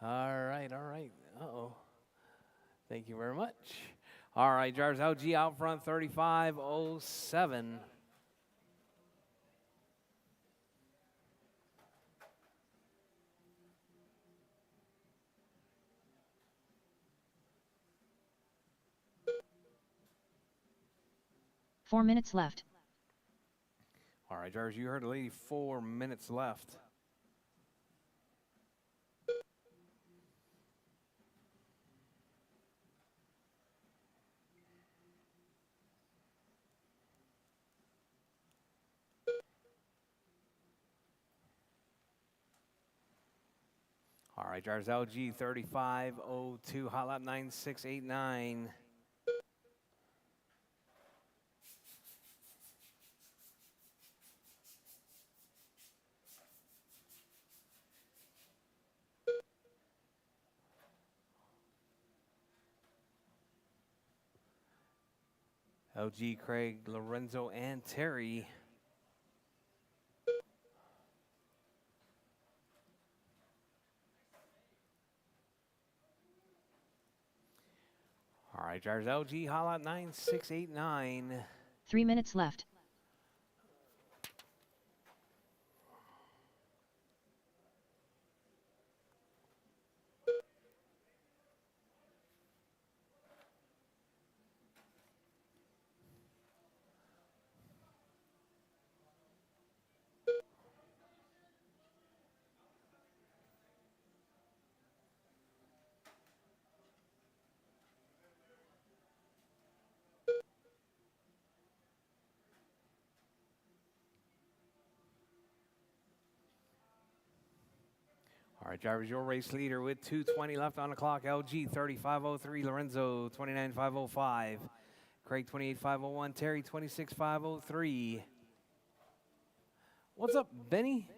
All right, all right. Uh-oh. Thank you very much. All right, drivers LG out front, 3507. Four minutes left. All right, drivers, you heard the lady, 4 minutes left. All right, drivers LG 3502, hot lap 9689. LG, Craig, Lorenzo, and Terry. All right, drivers LG, hot lap 9689. 3 minutes left. All right, drivers, your race leader with 2:20 left on the clock. LG 3503, Lorenzo 29505, Craig 28501, Terry 26503. What's up, Benny?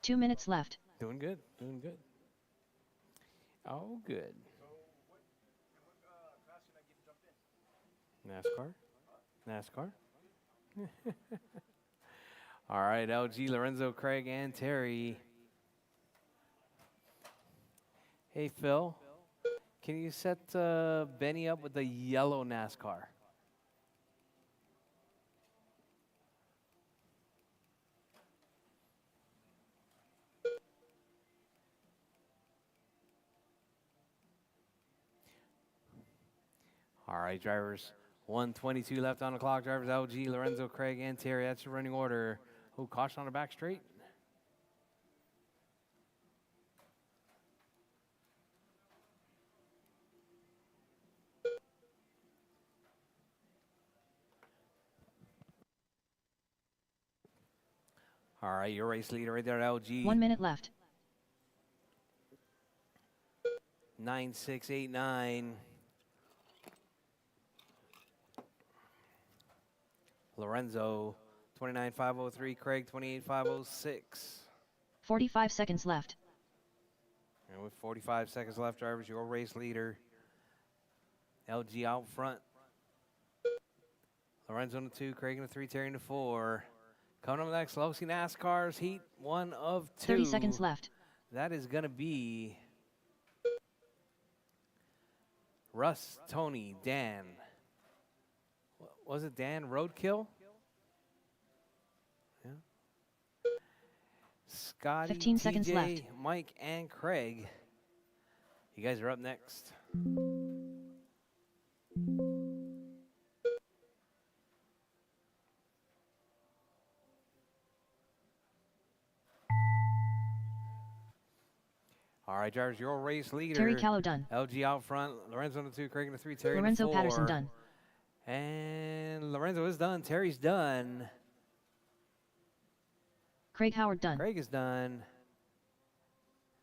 Two minutes left. Doing good, doing good. Oh, good. NASCAR? NASCAR? All right, LG, Lorenzo, Craig, and Terry. Hey, Phil, can you set Benny up with the yellow NASCAR? All right, drivers. 1:22 left on the clock. Drivers LG, Lorenzo, Craig, and Terry. That's your running order. Oh, caution on the back straight. All right, your race leader right there, LG. 1 minute left. 9689. Lorenzo 29503, Craig 28506. 45 seconds left. And with 45 seconds left, drivers, your race leader. LG out front. Lorenzo in the 2, Craig in the 3, Terry in the 4. Coming up next, Losi NASCAR's Heat 1 of 2. 30 seconds left. That is going to be Russ, Tony, Dan. Was it Dan Roadkill? Yeah. Scotty, 15 seconds TJ, left. Mike, and Craig. You guys are up next. All right, drivers, your race leader. Terry Callow done. LG out front. Lorenzo in the 2, Craig in the 3, Terry Lorenzo in the 4. Patterson done. And Lorenzo is done. Terry's done. Craig Howard done. Craig is done.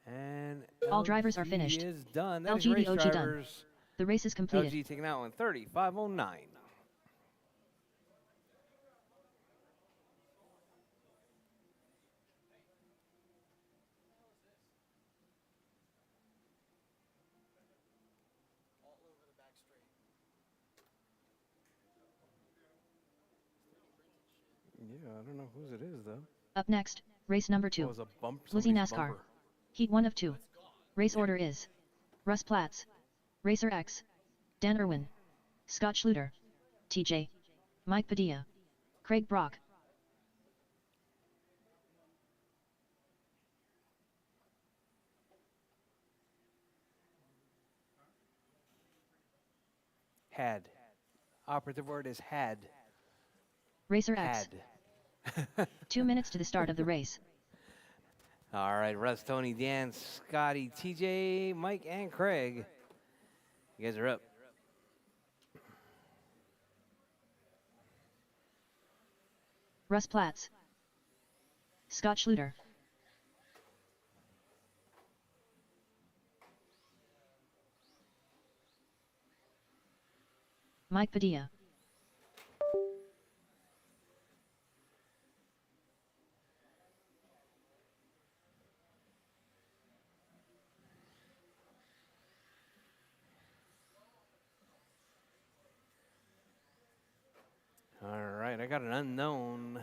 And All drivers are finished. is done. That LG is race the OG done. drivers. The race is completed. LG taking out one 3509. I don't know whose it is, though. Up next, race number Oh, 2. it was a bump. Lizzie Somebody's NASCAR. bumper. Heat 1 of 2. Race order is Russ Platts, Racer X, Dan Irwin, Scott Schluter, TJ, Mike Padilla, Craig Brock. Had. Operative word is had. Racer X. Had. 2 minutes to the start of the race. All right, Russ, Tony, Dan, Scotty, TJ, Mike, and Craig. You guys are up. Russ Platts, Scott Schluter, Mike Padilla, All right, I got an unknown.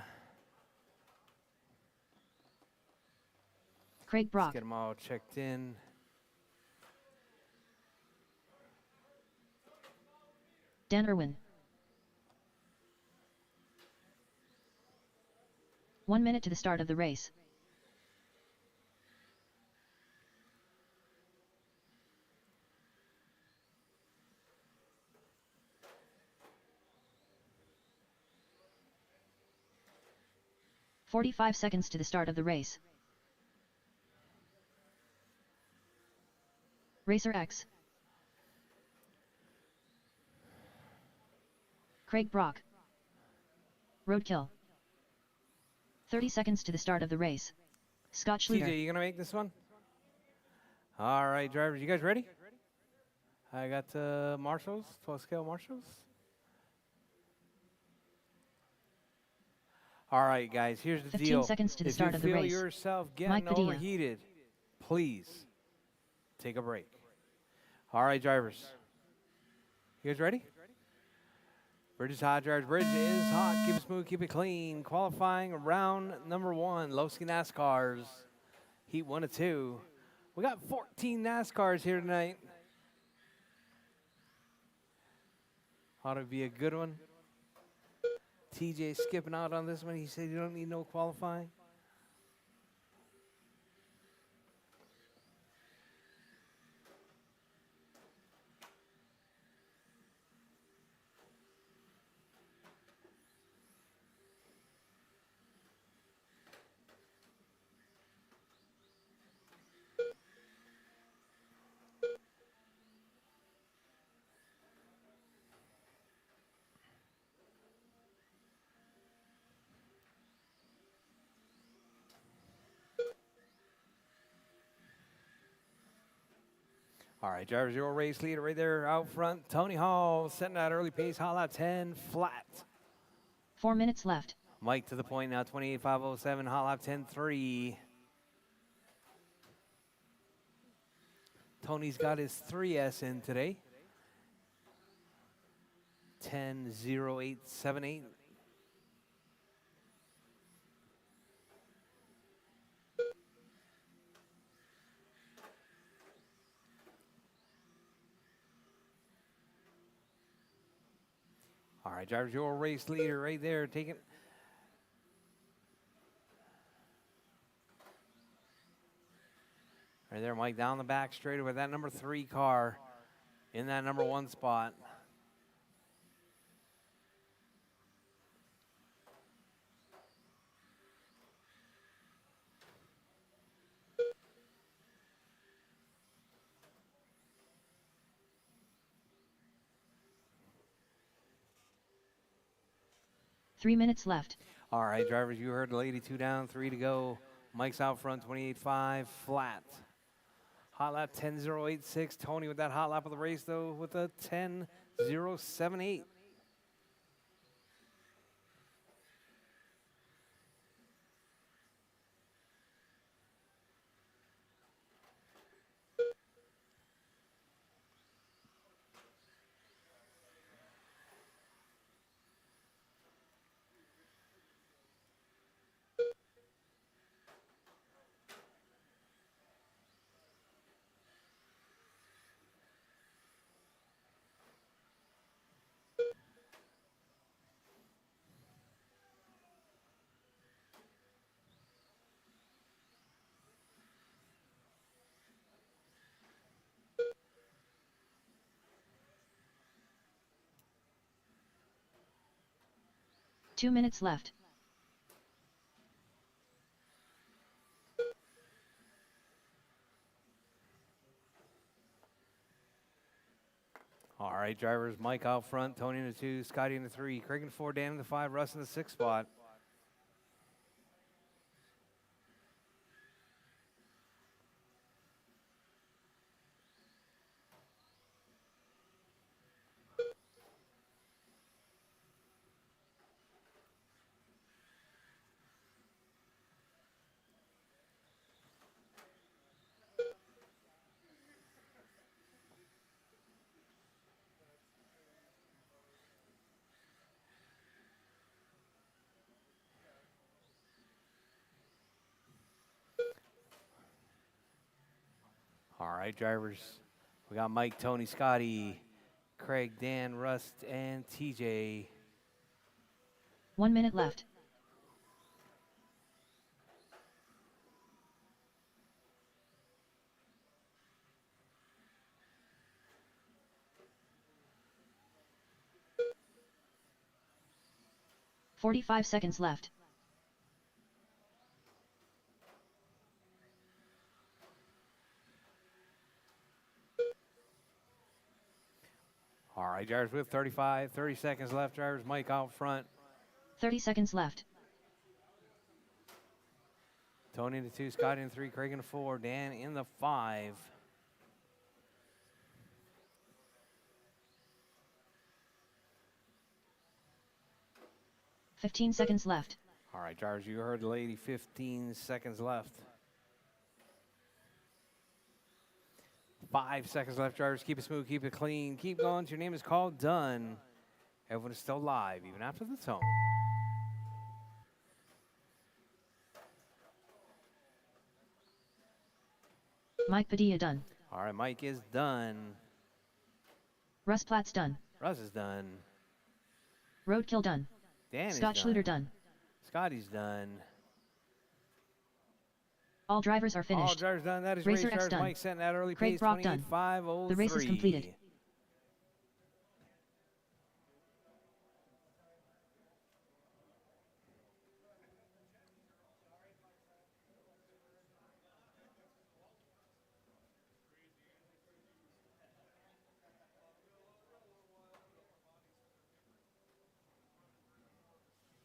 Craig Let's Brock, get them all checked in. Dan Irwin. 1 minute to the start of the race. "45 seconds to the start of the race. Racer X. Craig Brock. Roadkill. 30 seconds to the start of the race. Scott Schluter. TJ, you gonna make this one? All right, drivers, you guys ready? I got marshals, 12 scale marshals. All right, guys, here's the 15 deal. seconds to the If start you of the feel race. yourself Mike getting Padilla. overheated, please take a break. All right, drivers. You guys ready? Bridge is hot, drivers. Bridge is hot. Keep it smooth, keep it clean. Qualifying round number 1, Lowski NASCARs. Heat 1 of 2. We got 14 NASCARs here tonight. Ought to be a good one. TJ skipping out on this one. He said you don't need no qualifying. All right, drivers, your race leader right there out front. Tony Hall setting that early pace. Hall out 10 flat. 4 minutes left. Mike to the point now, 28.507. Hall out 10.3. Tony's got his 3S in today. 10.0878. All right, drivers, your race leader right there taking. Right there, Mike, down the back straight with that number 3 car in that number 1 spot. Three minutes left. All right, drivers, you heard the lady, 2 down, 3 to go. Mike's out front, 28.5 flat. Hot lap 10.086. Tony with that hot lap of the race, though, with a 10.078. 2 minutes left. All right, drivers, Mike out front, Tony in the 2, Scotty in the 3, Craig in the 4, Dan in the 5, Russ in the 6 spot. All right, drivers. We got Mike, Tony, Scotty, Craig, Dan, Rust, and TJ. 1 minute left. "45 seconds left. All right, drivers, we have 30 seconds left. Drivers, Mike out front. 30 seconds left. Tony in the 2, Scotty in the 3, Craig in the 4, Dan in the 5. 15 seconds left. All right, drivers, you heard the lady, 15 seconds left. 5 seconds left, drivers. Keep it smooth, keep it clean, keep going. Your name is called, done. Everyone is still live, even after the tone. Mike Padilla done. All right, Mike is done. Russ Platt's done. Russ is done. Roadkill done. Dan is Scott done. Schluter done. Scotty's done. All drivers are All finished. drivers done. That is Racer race X drivers. done. Mike setting that early Craig pace. Brock done. 28.503. The race is completed.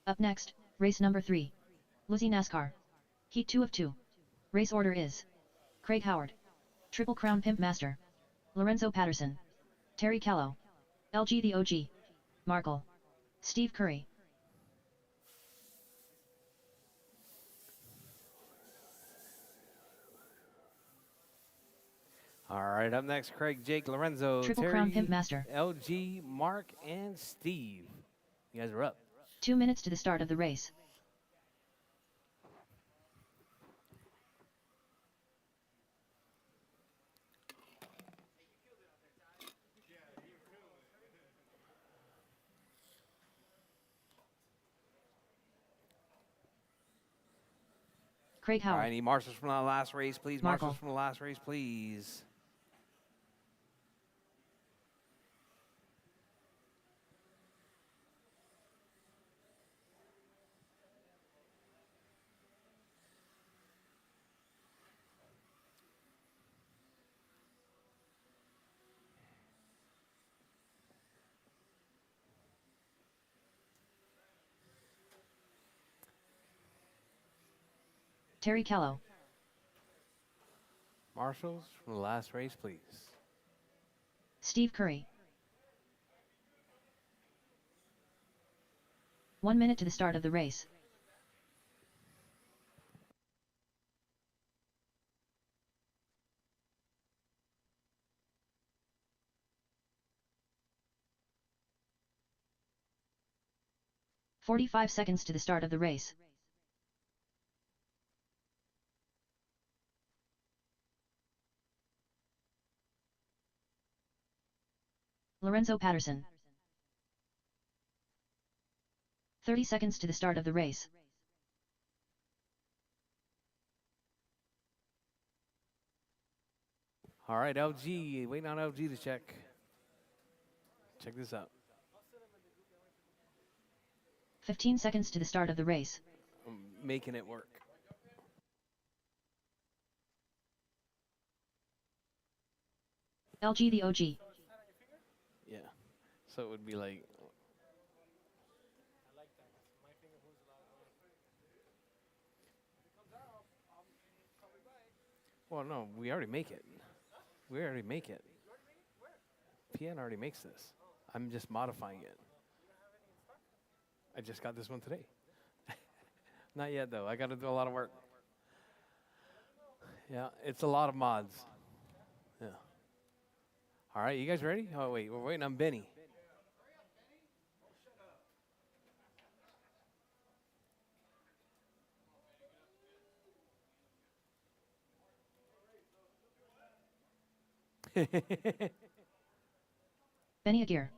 Up next, race number 3. Lizzie NASCAR. Heat 2 of 2. Race order is: Craig Howard, Triple Crown Pimp Master, Lorenzo Patterson, Terry Callow, LG the OG, Markle, Steve Curry. All right, up next, Craig, Jake, Lorenzo, Triple Terry, Crown Pimp Master. LG, Mark, and Steve. You guys are up. 2 minutes to the start of the race. Craig All Howard. right, I need marshals from the last race, please. Markle. Marshals from the last race, please. Terry Callow. Marshals from the last race, please. Steve Curry. 1 minute to the start of the race. "45 seconds to the start of the race. Lorenzo Patterson. 30 seconds to the start of the race. All right, LG, waiting on LG to check. Check this out. 15 seconds to the start of the race. I'm making it work. LG the OG. Yeah. So it would be like. Well, no, we already make it. We already make it. PN already makes this. I'm just modifying it. I just got this one today. Not yet, though. I got to do a lot of work. Yeah, it's a lot of mods. Yeah. All right, you guys ready? Oh, wait, we're waiting on Benny. Benny Aguirre.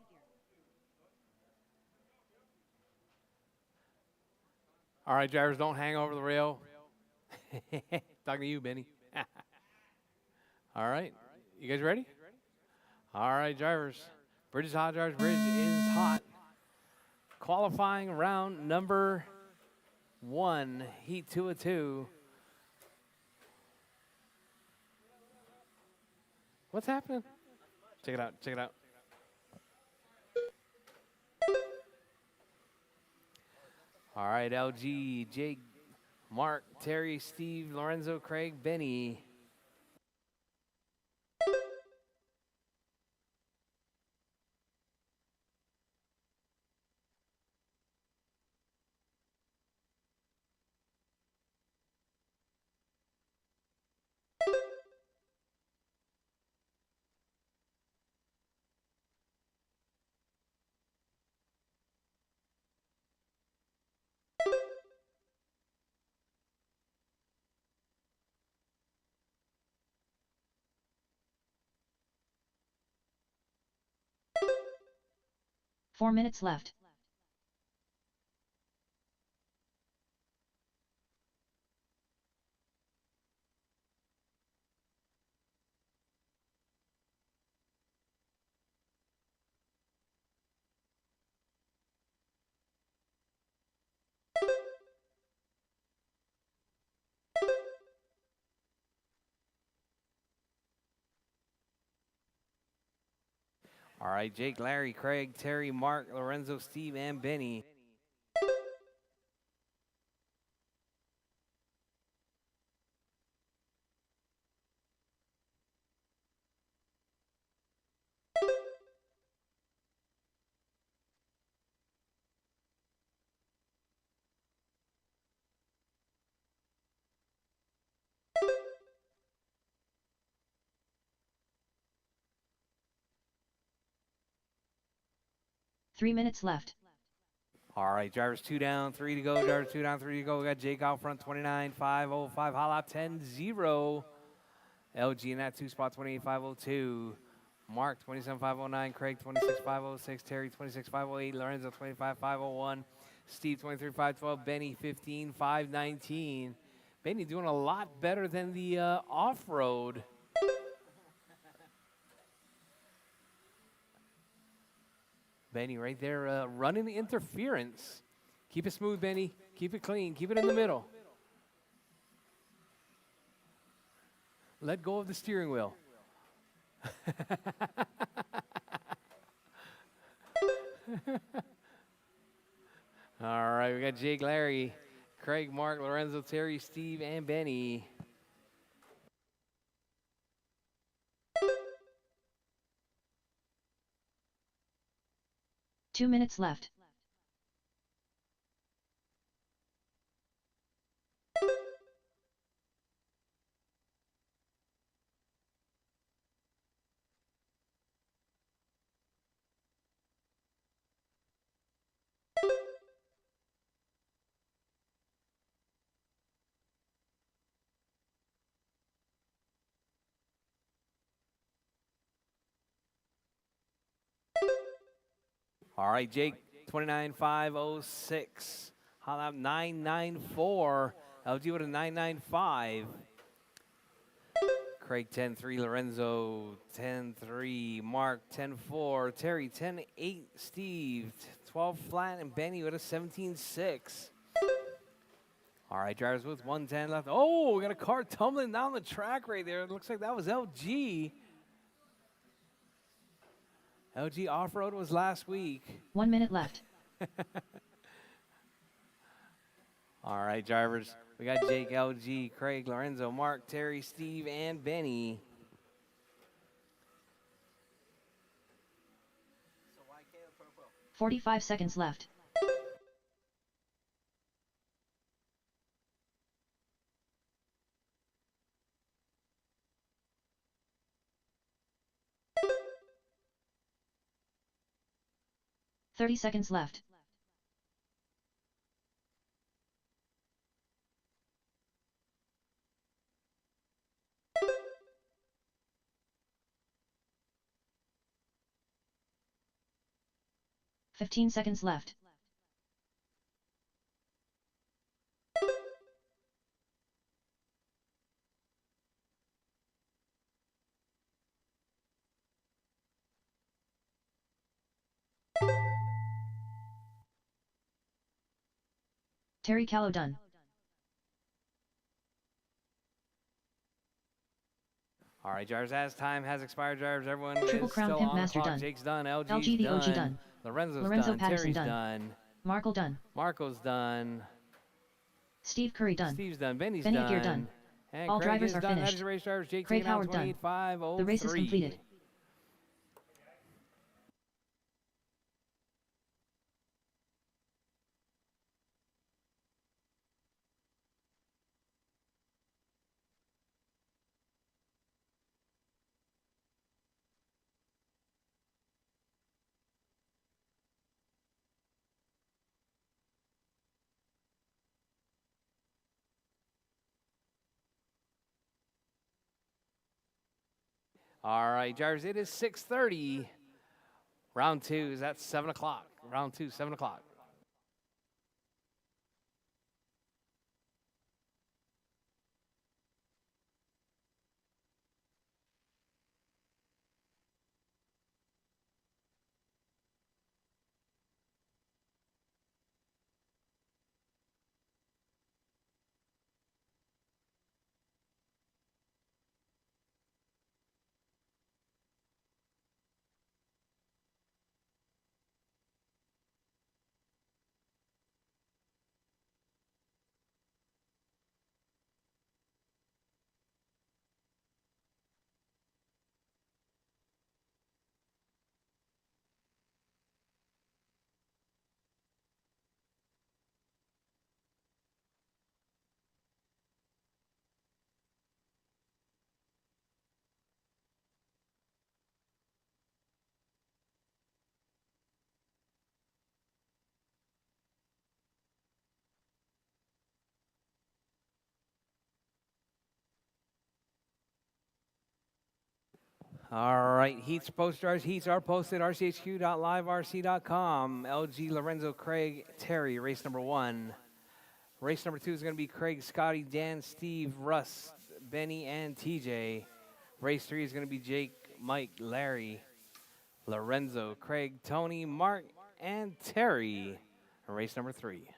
All right, drivers, don't hang over the rail. Talking to you, Benny. All right, you guys ready? All right, drivers. Bridge is hot, drivers. Bridge is hot. Qualifying round number 1, heat 2 of 2. What's happening? Check it out, check it out. All right, LG, Jake, Mark, Terry, Steve, Lorenzo, Craig, Benny. Four minutes left. All right, Jake, Larry, Craig, Terry, Mark, Lorenzo, Steve, and Benny. Three minutes left. All right, drivers 2 down, 3 to go. Drivers 2 down, 3 to go. We got Jake out front, 29.505. Hot lap 10-0. LG in that 2 spot, 28.502. Mark, 27.509. Craig, 26.506. Terry, 26.508. Lorenzo, 25.501. Steve, 23.512. Benny, 15.519. Benny doing a lot better than the off-road. Benny right there running the interference. Keep it smooth, Benny. Keep it clean. Keep it in the middle. Let go of the steering wheel. All right, we got Jake, Larry, Craig, Mark, Lorenzo, Terry, Steve, and Benny. Two minutes left. All right, Jake, 29.506. Hot lap 994. LG with a 995. Craig 10.3, Lorenzo 10.3, Mark 10.4, Terry 10.8, Steve 12 flat, and Benny with a 17.6. All right, drivers with 110 left. Oh, we got a car tumbling down the track right there. It looks like that was LG. LG Off-Road was last week. 1 minute left. All right, drivers. We got Jake, LG, Craig, Lorenzo, Mark, Terry, Steve, and Benny. 45 seconds left. Thirty seconds left. Fifteen seconds left. Terry Callow done. All right, drivers, as time has expired, drivers, everyone Triple is Crown still Pimp on the Master clock. done. Jake's done, LG's LG the OG done. Lorenzo's Lorenzo done, Patterson Terry's done. done, Markle done. Marco's done, Steve Curry done. Steve's done, Benny's Benny done. Gear done. And All Craig drivers is are done. finished. That is the race, drivers. Jake Craig taking out Howard done. 28.503. The race is completed. All right, drivers, it is 6:30. Round two is at 7 o'clock. Round two, 7 o'clock. All right, heats drivers. Heats are posted rchq.liverc.com. LG, Lorenzo, Craig, Terry, race number 1. Race number 2 is going to be Craig, Scotty, Dan, Steve, Russ, Benny, and TJ. Race 3 is going to be Jake, Mike, Larry, Lorenzo, Craig, Tony, Mark, and Terry. Race number 3.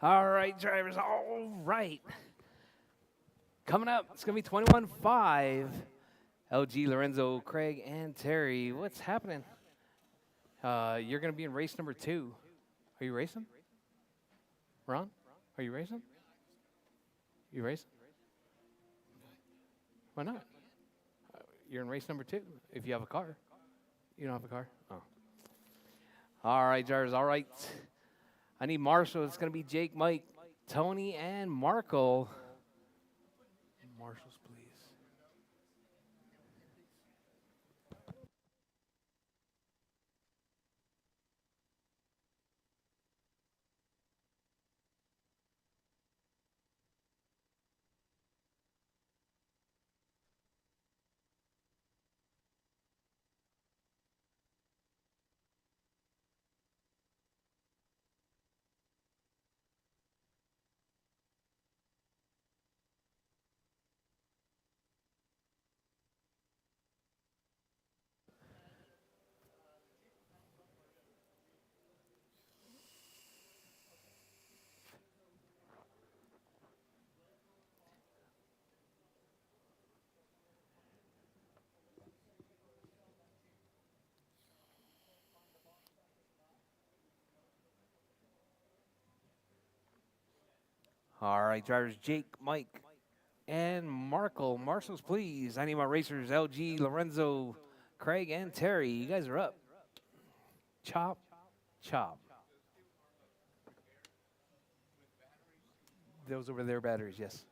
All right, drivers. All right. Coming up, it's going to be 21-5. LG, Lorenzo, Craig, and Terry. What's happening? You're going to be in race number 2. Are you racing? Ron? Are you racing? You racing? Why not? You're in race number 2 if you have a car. You don't have a car? Oh. All right, drivers. All right. I need Marshall. It's going to be Jake, Mike, Tony, and Markle. Marshals, please. All right, drivers, Jake, Mike, and Markle. Marshals, please. I need my racers, LG, Lorenzo, Craig, and Terry. You guys are up. Chop, chop. Those over there batteries, yes.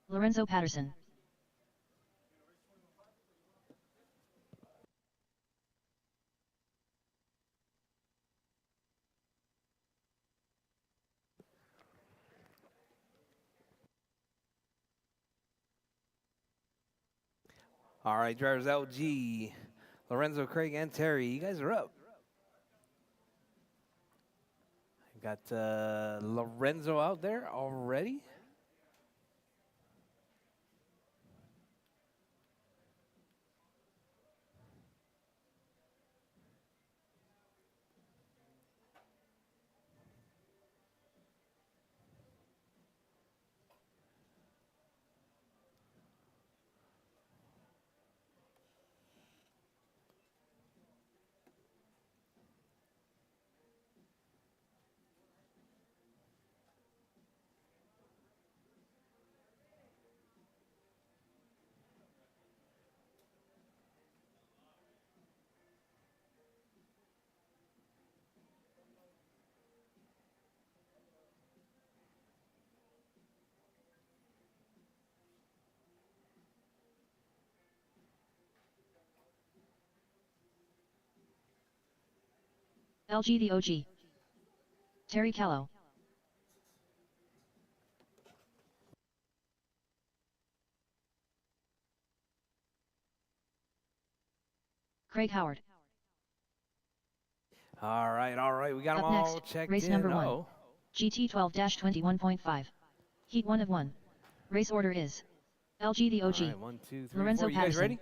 Lorenzo Patterson. All right, drivers, LG, Lorenzo, Craig, and Terry. You guys are up. Got Lorenzo out there already. LG the OG. Terry Callow. Craig Howard. All right. We got them Up all next, checked race in. number 1. Uh-oh. GT 12-21.5. Heat 1 of 1. Race order is LG the OG. All right, 1, 2, 3, Lorenzo 4. You guys Patterson. ready?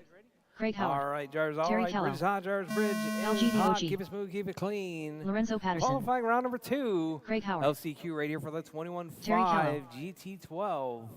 Craig Howard. All right, drivers. All Terry right, Callow. bridge hot, drivers. Bridge LG is the hot. OG. Keep it smooth, keep it clean. Lorenzo Patterson. Qualifying round number 2. Craig Howard. LCQ right here for the 21-5 Terry Callow. GT12.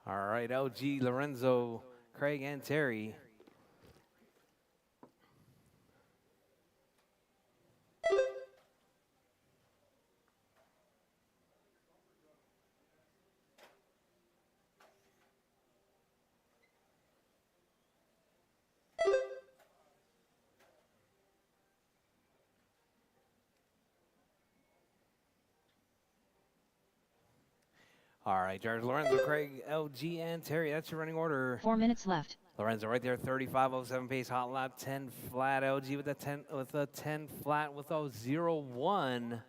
All right, LG, Lorenzo, Craig, and Terry. All right, drivers, Lorenzo, Craig, LG, and Terry. That's your running order. 4 minutes left. Lorenzo right there, 35.07 pace, hot lap, 10 flat. LG with a 10 flat with a 0-1.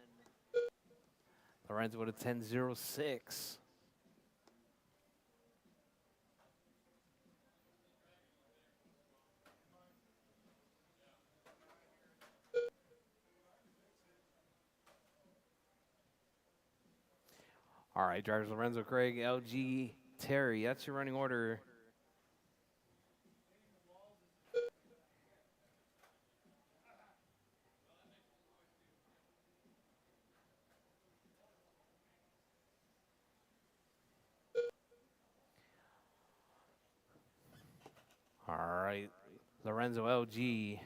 Lorenzo with a 10.06. All right, drivers Lorenzo, Craig, LG, Terry. That's your running order. All right, Lorenzo, LG,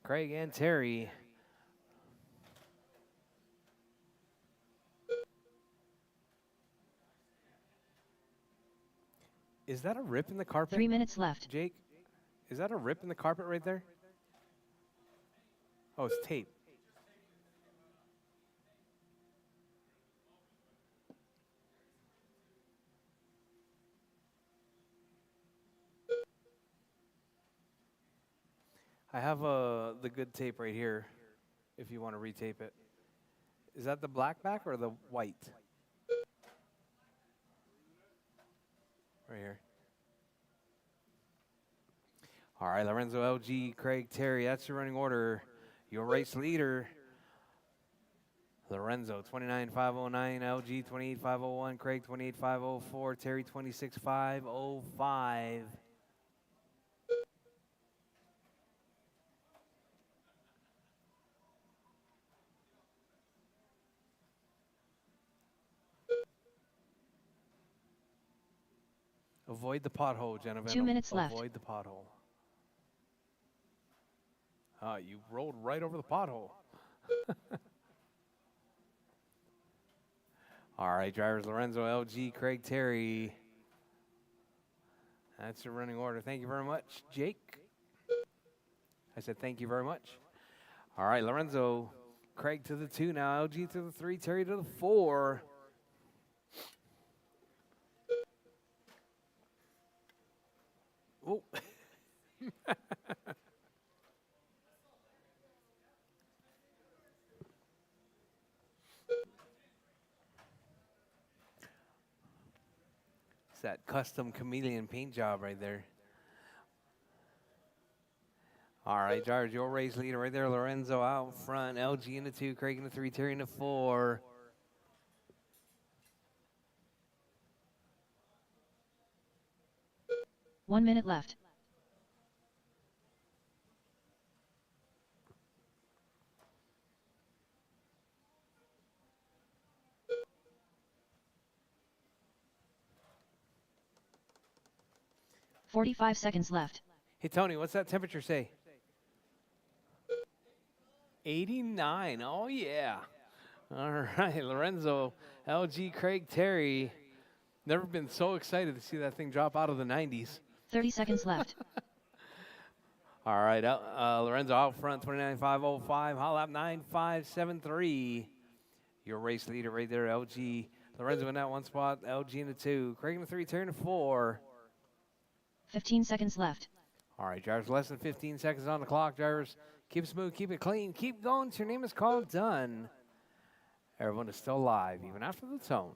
Craig, and Terry. Is that a rip in the carpet? 3 minutes left. Jake, is that a rip in the carpet right there? Oh, it's tape. I have the good tape right here if you want to retape it. Is that the black back or the white? Right here. All right, Lorenzo, LG, Craig, Terry, that's your running order. Your race leader, Lorenzo, 29,509, LG, 28,501, Craig, 28,504, Terry, 26,505. Avoid the pothole, Genevieve. 2 minutes left. Avoid the pothole. You rolled right over the pothole. All right, drivers Lorenzo, LG, Craig, Terry. That's your running order. Thank you very much, Jake. I said thank you very much. All right, Lorenzo, Craig to the 2 now, LG to the 3, Terry to the 4. Oh. It's that custom chameleon paint job right there. All right, drivers, your race leader right there. Lorenzo out front, LG in the 2, Craig in the 3, Terry in the 4. One minute left. "45 seconds left. Hey, Tony, what's that temperature say? 89. Oh, yeah. All right, Lorenzo, LG, Craig, Terry. Never been so excited to see that thing drop out of the 90s. 30 seconds left. All right, Lorenzo out front, 29,505. Hot lap 9,573. Your race leader right there, LG. Lorenzo in that one spot, LG in the 2. Craig in the 3, Terry in the 4. 15 seconds left. All right, drivers, less than 15 seconds on the clock. Drivers, keep it smooth, keep it clean, keep going. Your name is called done. Everyone is still live, even after the tone.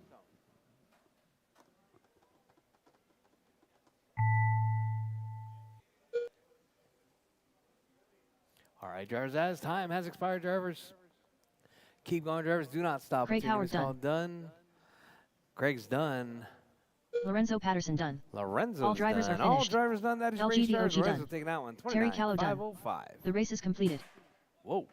All right, drivers, as time has expired, drivers. Keep going, drivers. Do not stop. Craig Your name Howard is called done. Craig's done. Lorenzo Patterson done. Lorenzo's All drivers done. are All finished. drivers done. That is LG race the drivers. OG Lorenzo done. taking that one. Terry Callow done. 29,505. The race is completed. Whoa.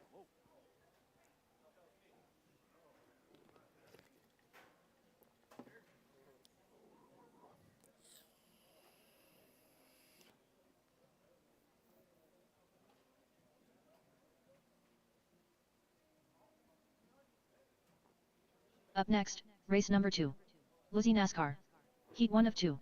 Up next, race number 2. Lucy NASCAR. Heat 1 of 2.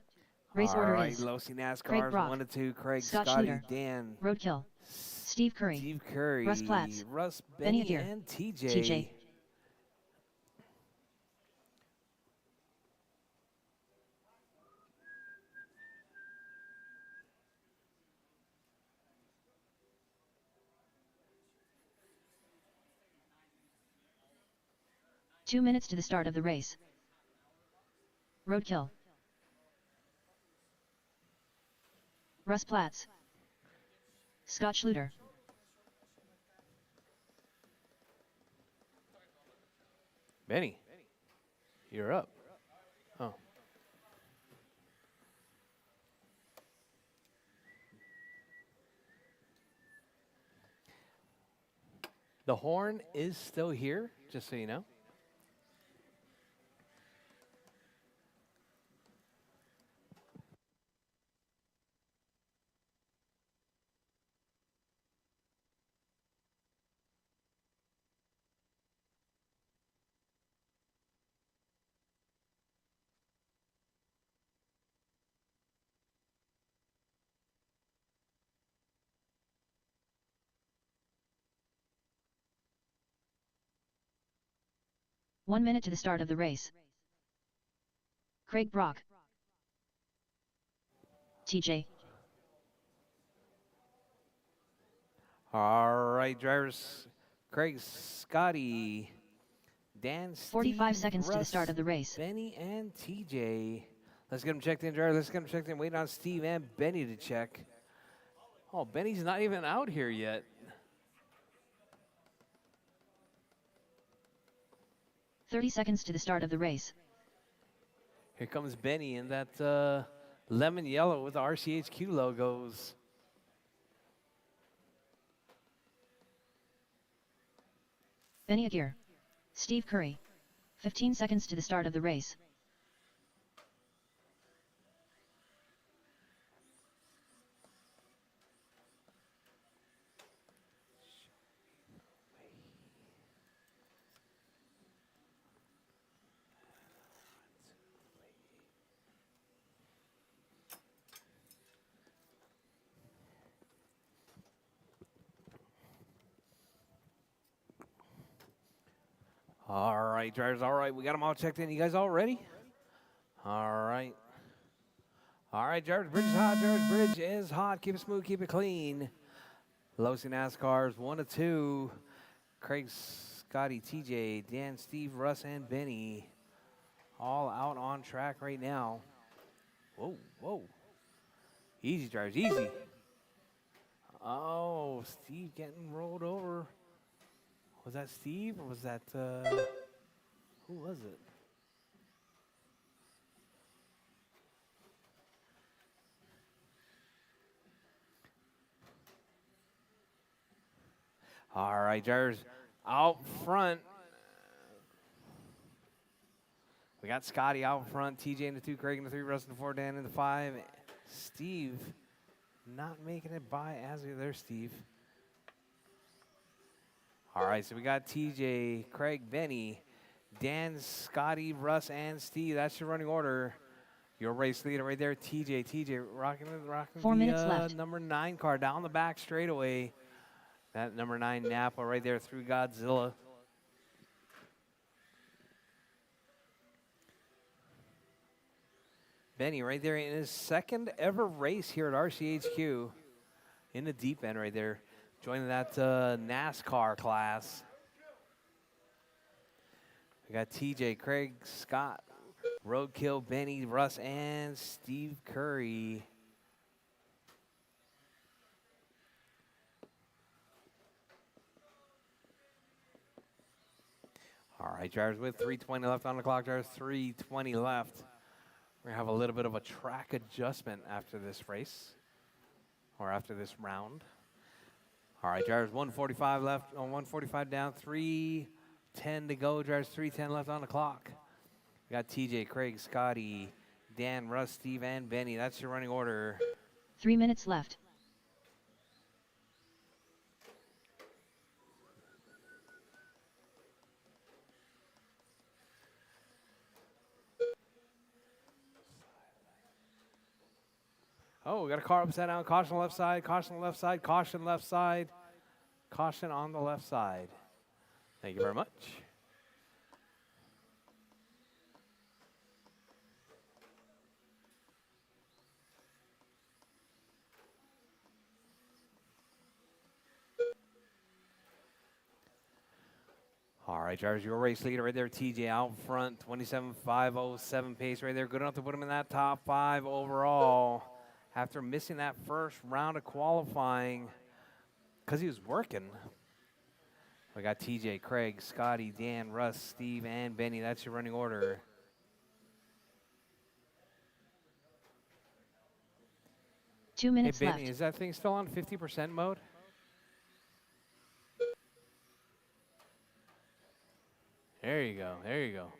Race All order right, is Losi NASCAR Craig Brock, 1 to 2. Craig, Scott Scotty, Schluter, Dan, Roadkill, Steve Curry, Steve Curry, Russ Platts, Russ, Benny Benny, Adair, and TJ. TJ. Two minutes to the start of the race. Roadkill. Russ Platts. Scott Schluter. Benny, you're up. The horn is still here, just so you know. One minute to the start of the race. Craig Brock. TJ. All right, drivers. Craig, Scotty, Dan, 45 Steve, seconds to the Russ, start of the race. Benny, and TJ. Let's get them checked in, driver. Let's get them checked in. Waiting on Steve and Benny to check. Oh, Benny's not even out here yet. 30 seconds to the start of the race. Here comes Benny in that lemon yellow with the RCHQ logos. Benny Aguirre. Steve Curry. 15 seconds to the start of the race. All right, drivers. All right, we got them all checked in. You guys all ready? All right. All right, drivers. Bridge is hot. Drivers, bridge is hot. Keep it smooth. Keep it clean. Losi NASCAR's 1 to 2. Craig, Scotty, TJ, Dan, Steve, Russ, and Benny all out on track right now. Whoa, whoa. Easy, drivers, easy. Oh, Steve getting rolled over. Was that Steve or was that, who was it? All right, drivers, out front. We got Scotty out front, TJ in the 2, Craig in the 3, Russ in the 4, Dan in the 5. Steve not making it by as we there, Steve. All right, so we got TJ, Craig, Benny, Dan, Scotty, Russ, and Steve. That's your running order. Your race leader right there, TJ. TJ rocking 4 minutes the left. number 9 car down the back straightaway. That number 9 Napa right there through Godzilla. Benny right there in his second ever race here at RCHQ. In the deep end right there. Joining that NASCAR class. We got TJ, Craig, Scott, Roadkill, Benny, Russ, and Steve Curry. All right, drivers, with 3:20 left on the clock, drivers, 3:20 left. We're going to have a little bit of a track adjustment after this race, or after this round. All right, drivers, 145 left, on 145 down, 3:10 to go, drivers, 3:10 left on the clock. We got TJ, Craig, Scotty, Dan, Russ, Steve, and Benny. That's your running order. 3 minutes left. Oh, we got a car upside down. Caution left side, caution left side, caution left side, caution on the left side. Thank you very much. All right, drivers, your race leader right there, TJ out front, 27.507 pace right there. Good enough to put him in that top 5 overall. After missing that first round of qualifying because he was working. We got TJ, Craig, Scotty, Dan, Russ, Steve, and Benny. That's your running order. Two minutes Hey, Benny, left. is that thing still on 50% mode? go. There you go.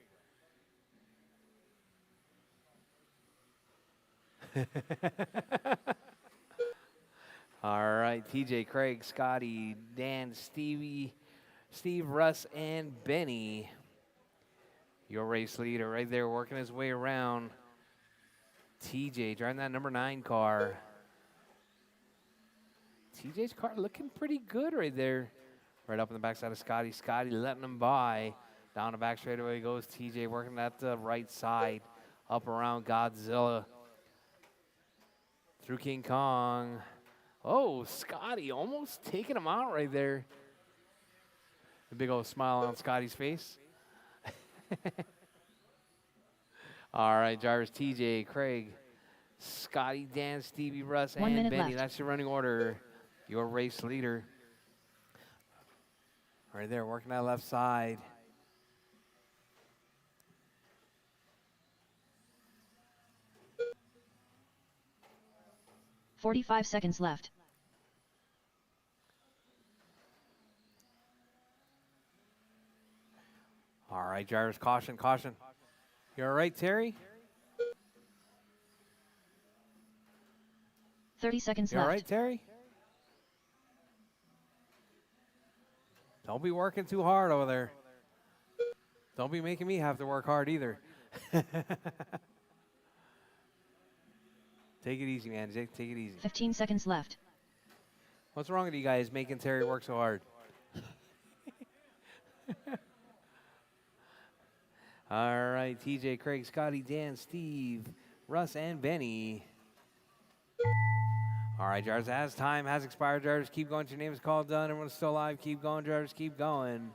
All right, TJ, Craig, Scotty, Dan, Stevie, Steve, Russ, and Benny. Your race leader right there working his way around. TJ driving that number 9 car. TJ's car looking pretty good right there. Right up in the backside of Scotty. Scotty letting him by. Down the back straightaway goes TJ working at the right side. Up around Godzilla. Through King Kong. Oh, Scotty almost taking him out right there. A big old smile on Scotty's face. All right, drivers TJ, Craig, Scotty, Dan, Stevie, Russ, 1 and minute Benny. left. That's your running order. Your race leader. Right there, working that left side. "45 seconds left. All right, drivers, caution, caution. You all right, Terry? 30 seconds You all left. right, Terry? Don't be working too hard over there. Don't be making me have to work hard either. Take it easy, man. Take it easy. 15 seconds left. What's wrong with you guys making Terry work so hard? All right, TJ, Craig, Scotty, Dan, Steve, Russ, and Benny. All right, drivers, as time has expired, drivers, keep going. Your name is called, done. Everyone's still alive. Keep going, drivers, keep going.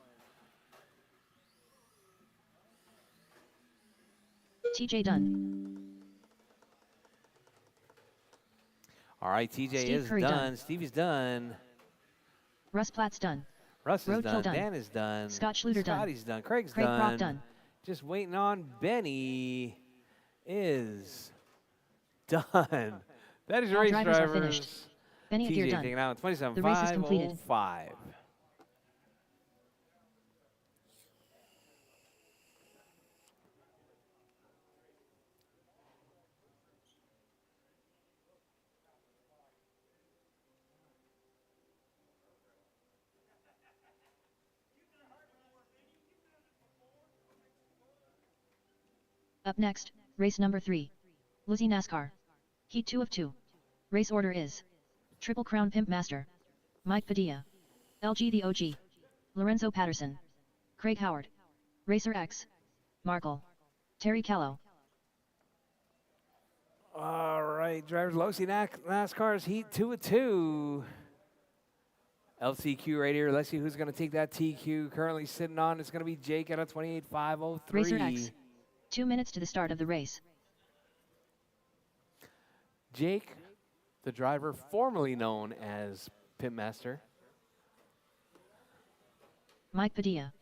TJ done. All right, TJ Steve is Curry done. done. Stevie's done. Russ Platt's done. Russ is Roadkill done. done. Dan is done. Scott Schluter done. Scotty's done. Craig's Craig done. Brock done. Just waiting on Benny is done. That is your All race drivers are drivers. finished. Benny Adair TJ done. taking out 27.505. The race is completed. Up next, race number 3. Lizzie NASCAR. Heat 2 of 2. Race order is Triple Crown Pimp Master. Mike Padilla. LG the OG. Lorenzo Patterson. Craig Howard. Racer X. Markle. Terry Callow. All right, drivers, Losi NASCAR's Heat 2 of 2. LCQ right here. Let's see who's going to take that TQ. Currently sitting on, it's going to be Jake at a 28.503. Racer X. 2 minutes to the start of the race. Jake, the driver formerly known as Pit Master. Mike Padilla.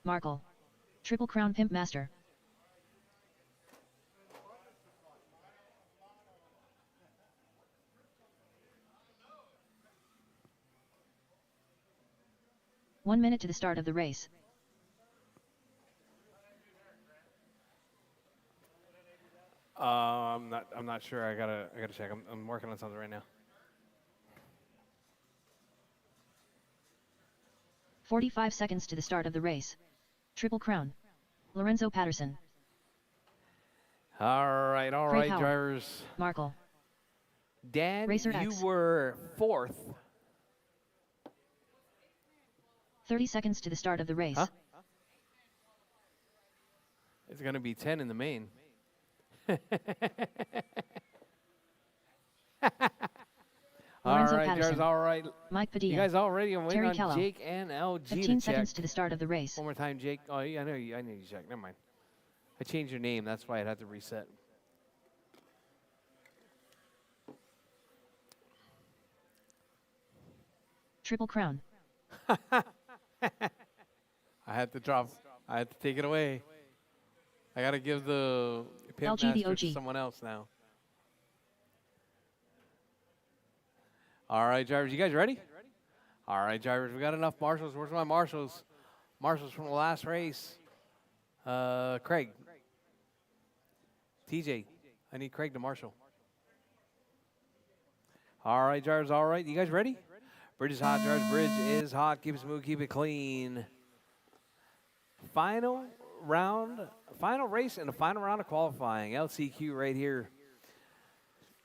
Markle. Triple Crown Pimp Master. One minute to the start of the race. I'm not sure. I gotta check. I'm working on something right now. 45 seconds to the start of the race. Triple Crown. Lorenzo Patterson. All right, Craig Howard. drivers. Markle. Dan, Racer you X. were 4th. 30 seconds to the start of the race. Huh? It's going to be 10 in the main. All Lorenzo right, Patterson. drivers, all right. Mike You Padilla. guys all ready? I'm waiting Terry on Callow. Jake and LG 15 to seconds check. to the start of the race. One more time, Jake. Oh, yeah, I know you check. Never mind. I changed your name. That's why I had to reset. Triple Crown. I had to drop. I had to take it away. I got to give the pimp LG the master to OG. someone else now. All right, drivers, you guys ready? All right, drivers, we got enough marshals. Where's my marshals? Marshals from the last race. Craig. TJ, I need Craig to marshal. All right, drivers, all right. You guys ready? Bridge is hot, drivers. Bridge is hot. Keep it smooth, keep it clean. Final race and the final round of qualifying. LCQ right here.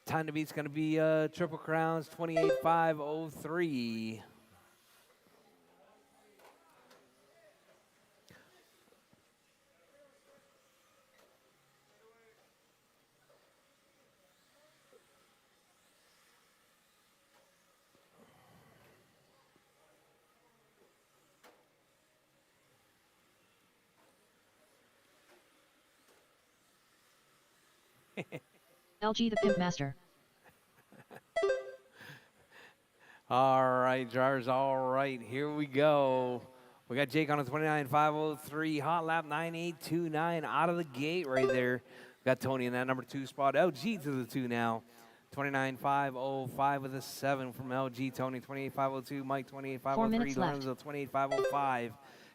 Time to beat's going to be Triple Crowns 28.503. LG the Pimp Master. All right, drivers, all right, here we go. We got Jake on a 29.503, hot lap 9.829 out of the gate right there. We got Tony in that number 2 spot. LG to the 2 now. 29.505 with a 7 from LG. Tony 28.502, Mike 4 minutes 28.503, left. Lorenzo 28.505,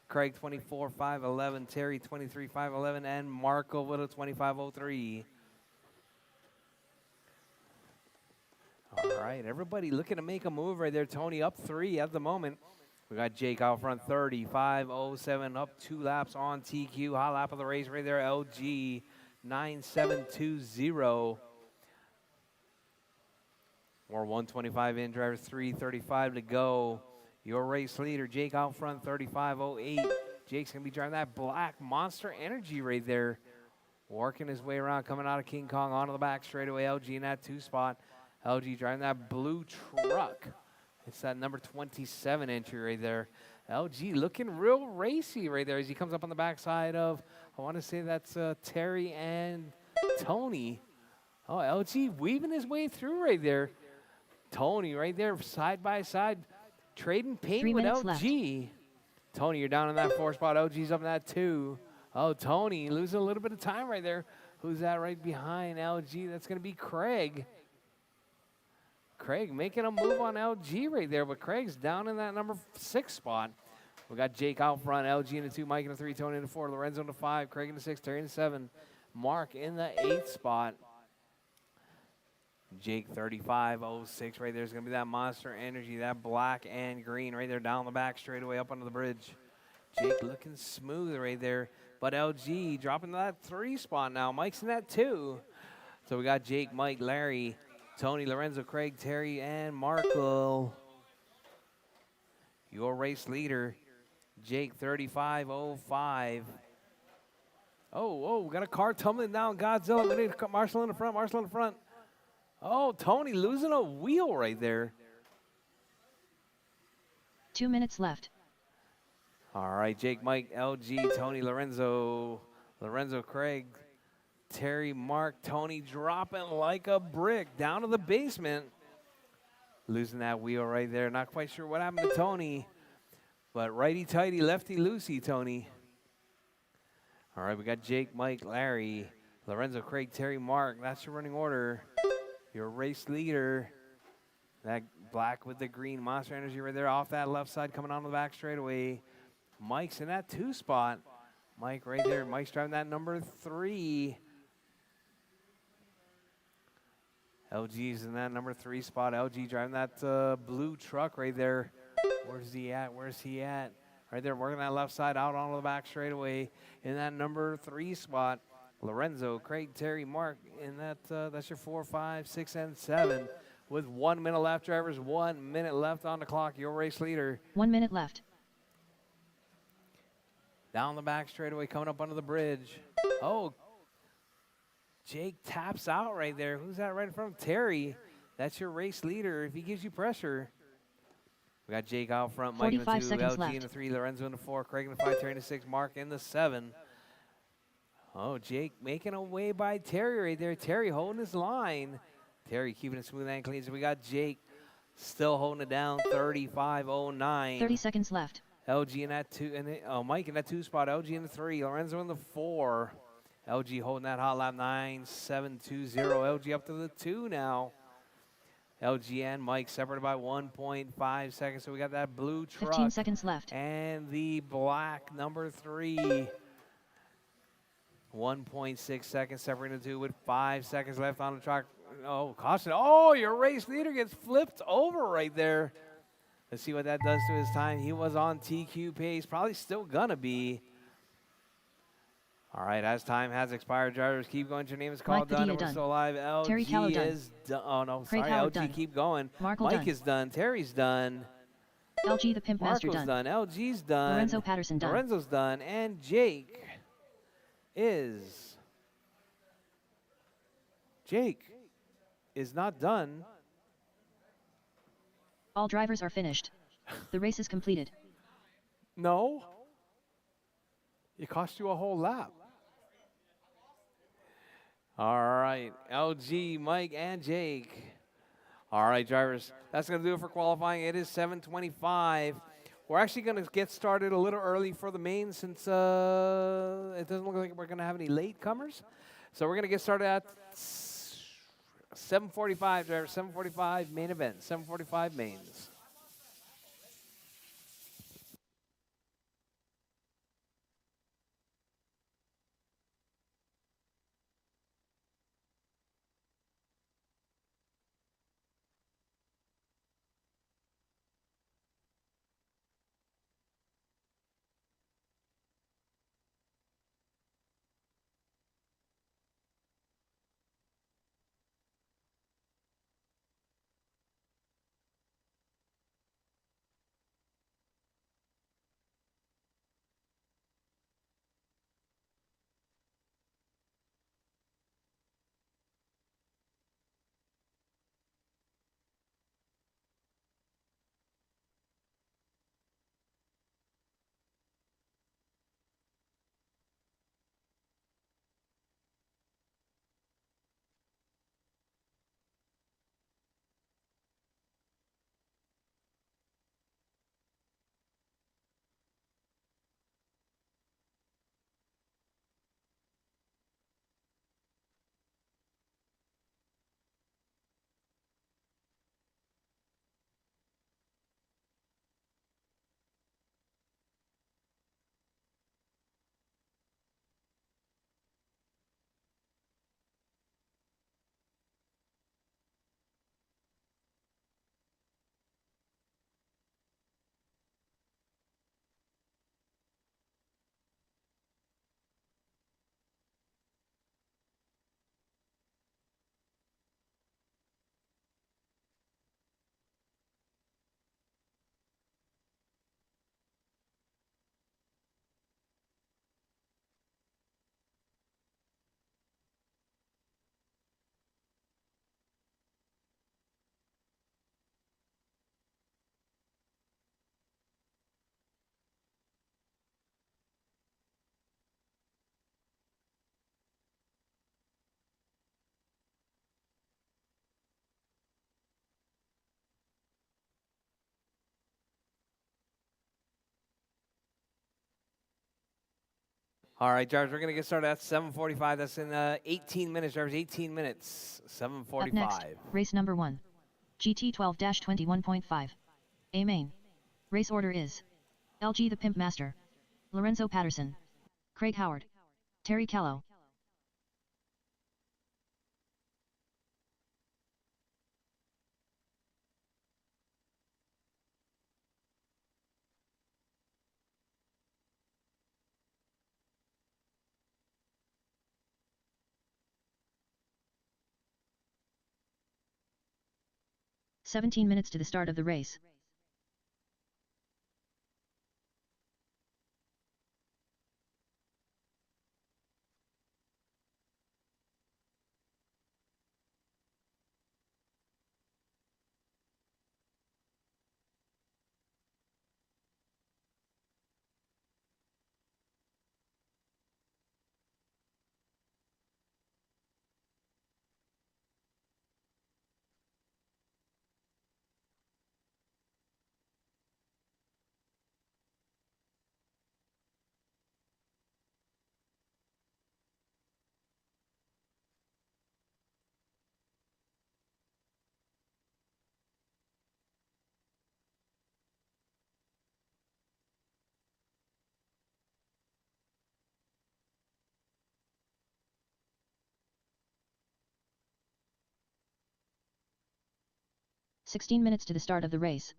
Craig 24.511, Terry 23.511, and Marco with a 25.03. All right, everybody looking to make a move right there. Tony up 3 at the moment. We got Jake out front 35.07, up 2 laps on TQ. Hot lap of the race right there, LG 9.720. More 125 in, drivers 3:35 to go. Your race leader, Jake out front 35.08. Jake's going to be driving that black Monster Energy right there. Working his way around, coming out of King Kong onto the back straightaway. LG in that 2 spot. LG driving that blue truck. It's that number 27 entry right there. LG looking real racy right there as he comes up on the backside of, I want to say that's Terry and Tony. Oh, LG weaving his way through right there. Tony right there side by side, trading paint 3 with minutes LG. left. Tony, you're down in that 4 spot. LG's up in that 2. Oh, Tony losing a little bit of time right there. Who's that right behind LG? That's going to be Craig. Craig making a move on LG right there, but Craig's down in that number 6 spot. We got Jake out front, LG in the 2, Mike in the 3, Tony in the 4, Lorenzo in the 5, Craig in the 6, Terry in the 7, Mark in the 8 spot. Jake 35.06 right there is going to be that Monster Energy, that black and green right there down the back straightaway up under the bridge. Jake looking smooth right there, but LG dropping to that 3 spot now. Mike's in that 2. So we got Jake, Mike, Larry, Tony, Lorenzo, Craig, Terry, and Marco. Your race leader, Jake 35.05. Oh, we got a car tumbling down. Godzilla. We need Marshall in the front. Marshall in the front. Oh, Tony losing a wheel right there. 2 minutes left. All right, Jake, Mike, LG, Tony, Lorenzo, Craig, Terry, Mark, Tony dropping like a brick down to the basement. Losing that wheel right there. Not quite sure what happened to Tony, but righty-tighty, lefty-loosey, Tony. All right, we got Jake, Mike, Larry, Lorenzo, Craig, Terry, Mark. That's your running order. Your race leader, that black with the green Monster Energy right there off that left side coming on the back straightaway. Mike's in that 2 spot. Mike right there. Mike's driving that number 3. LG's in that number 3 spot. LG driving that blue truck right there. Where's he at? Right there, working that left side out onto the back straightaway in that number 3 spot. Lorenzo, Craig, Terry, Mark in that. That's your 4, 5, 6, and 7. With 1 minute left, drivers. 1 minute left on the clock. Your race leader. 1 minute left. Down the back straightaway, coming up under the bridge. Oh, Jake taps out right there. Who's that right in front of Terry? That's your race leader. If he gives you pressure. We got Jake out front, Mike in the 45 2, seconds LG left. in the 3, Lorenzo in the 4, Craig in the 5, Terry in the 6, Mark in the 7. Oh, Jake making a way by Terry right there. Terry holding his line. Terry keeping it smooth and clean. So we got Jake still holding it down, 35.09. 30 seconds left. LG in that 2, and Mike in that 2 spot, LG in the 3, Lorenzo in the 4. LG holding that hot lap, 9.720. LG up to the 2 now. LG and Mike separated by 1.5 seconds. So we got that blue truck. 15 seconds left. And the black number 3. 1.6 seconds separating the 2 with 5 seconds left on the track. Oh, caution. Oh, your race leader gets flipped over right there. Let's see what that does to his time. He was on TQ pace. Probably still going to be. All right, as time has expired, drivers keep going. Your name is called. Mike Done. And Padilla we're still alive. LG Terry Callow done. is done. Oh, no, Craig sorry. Howard LG done. keep going. Markle Mike done. is done. Terry's done. LG the Pimp Master Marco's done. done. LG's done. Lorenzo Patterson done. Lorenzo's done. And Jake is not done. All drivers are finished. The race is completed. No. It cost you a whole lap. All right, LG, Mike, and Jake. All right, drivers, that's going to do it for qualifying. It is 7:25. We're actually going to get started a little early for the main since it doesn't look like we're going to have any latecomers. So we're going to get started at 7:45, drivers. 7:45 main event. 7:45 mains. All right, drivers, we're going to get started at 7:45. That's in 18 minutes, drivers. 18 minutes. Up 7:45. next, race number 1. GT 12-21.5. A main. Race order is LG the Pimp Master, Lorenzo Patterson, Craig Howard, Terry Callow. "17 minutes to the start of the race. 16 minutes to the start of the race.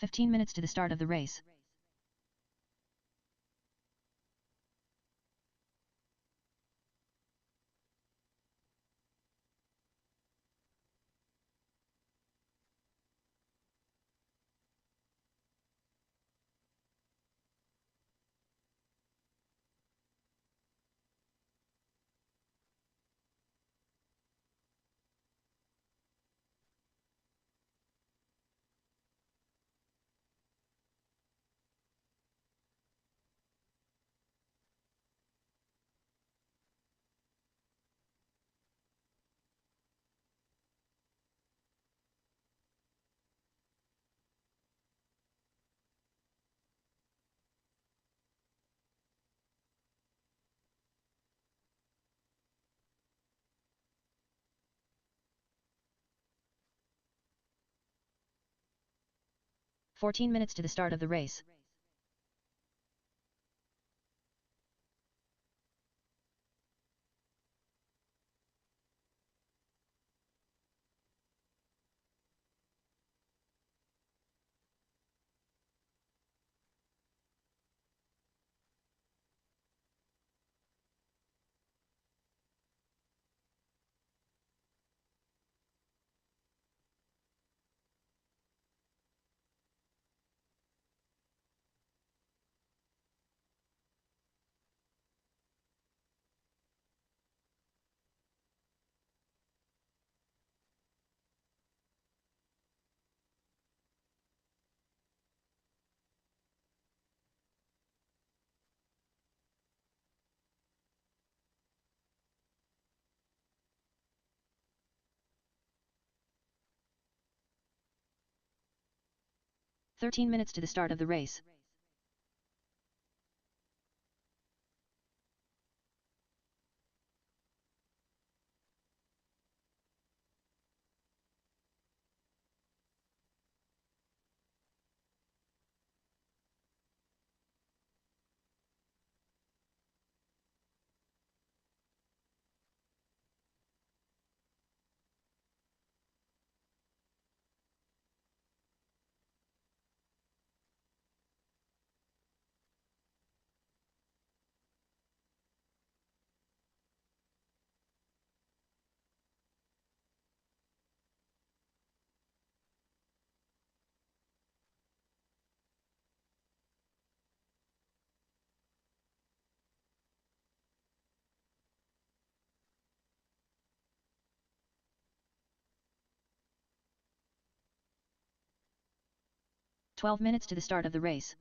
"15 minutes to the start of the race. "14 minutes to the start of the race. "13 minutes to the start of the race. "12 minutes to the start of the race.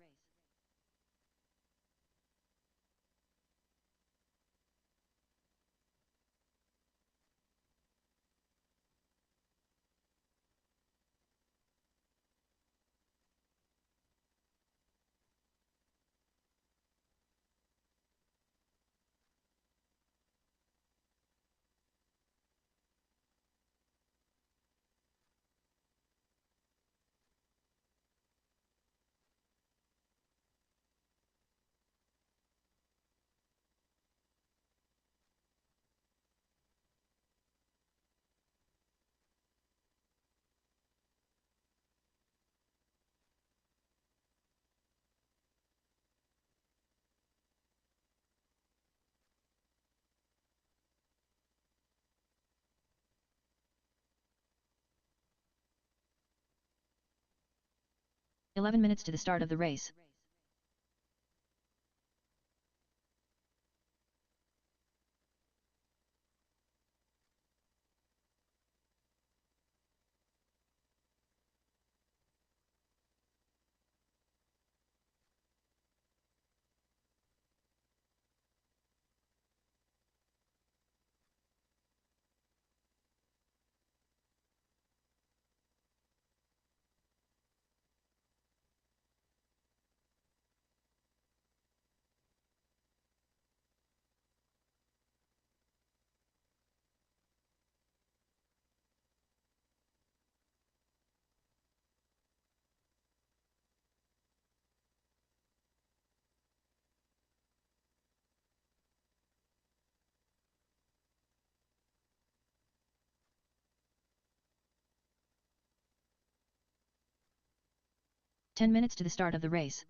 11 minutes to the start of the race. "10 minutes to the start of the race.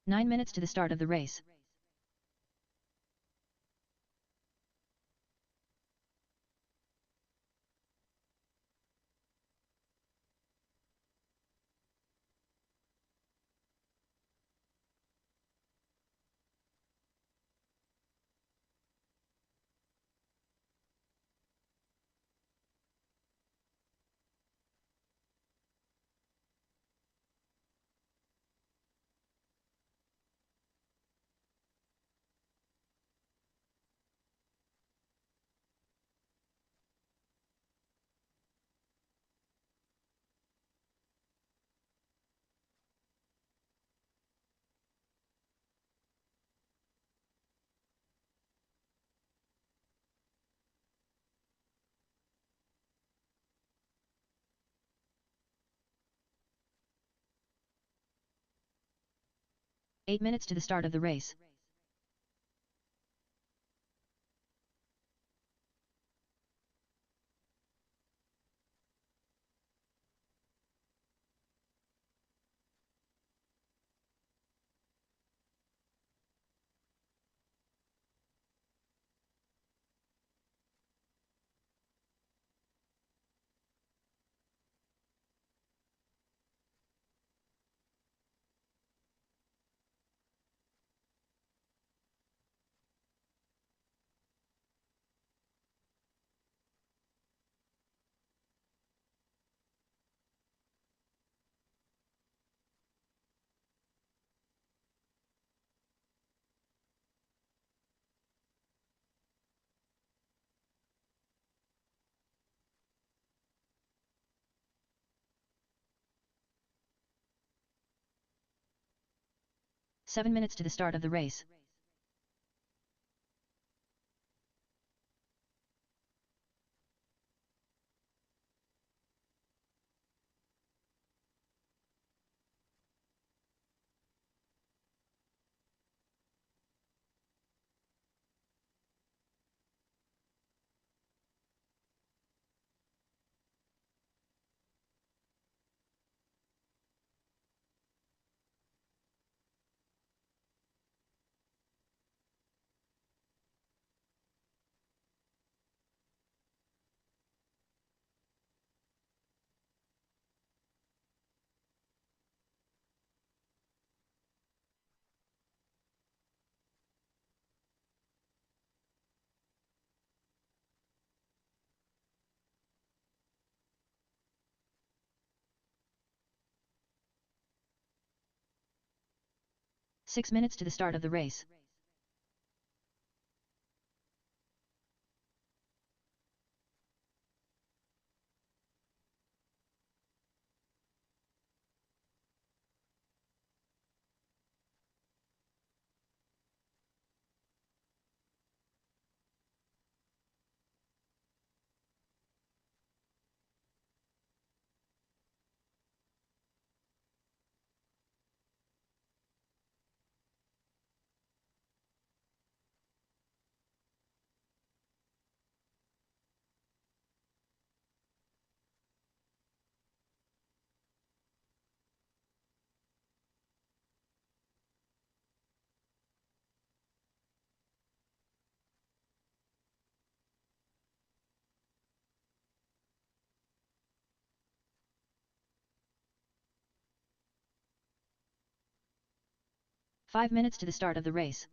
"9 minutes to the start of the race. "8 minutes to the start of the race. "7 minutes to the start of the race. 6 minutes to the start of the race. Five minutes to the start of the race.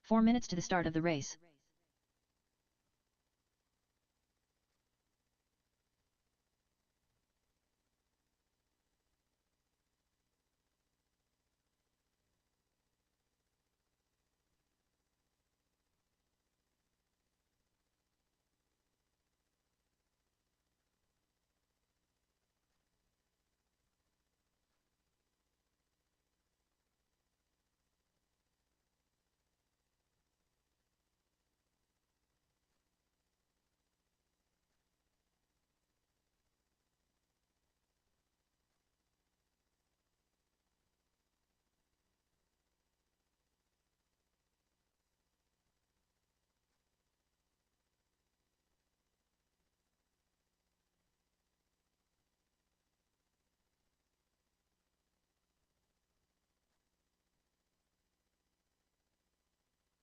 Four minutes to the start of the race.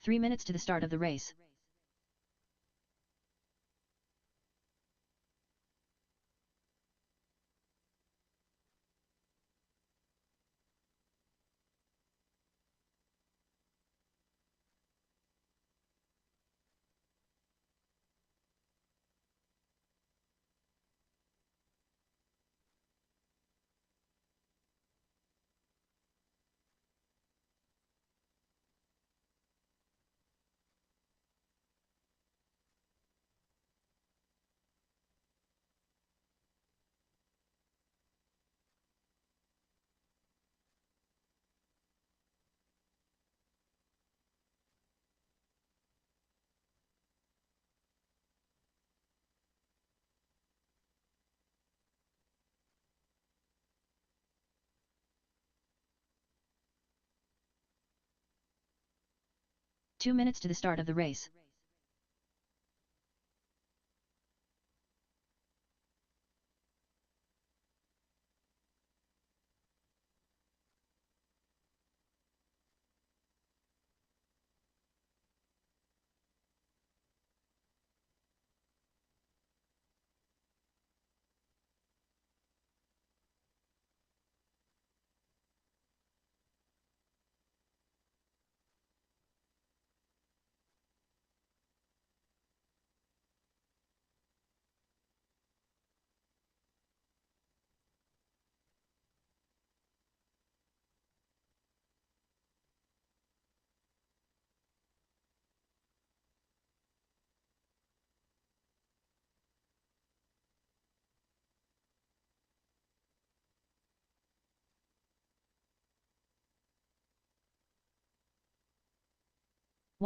Three minutes to the start of the race. Two minutes to the start of the race.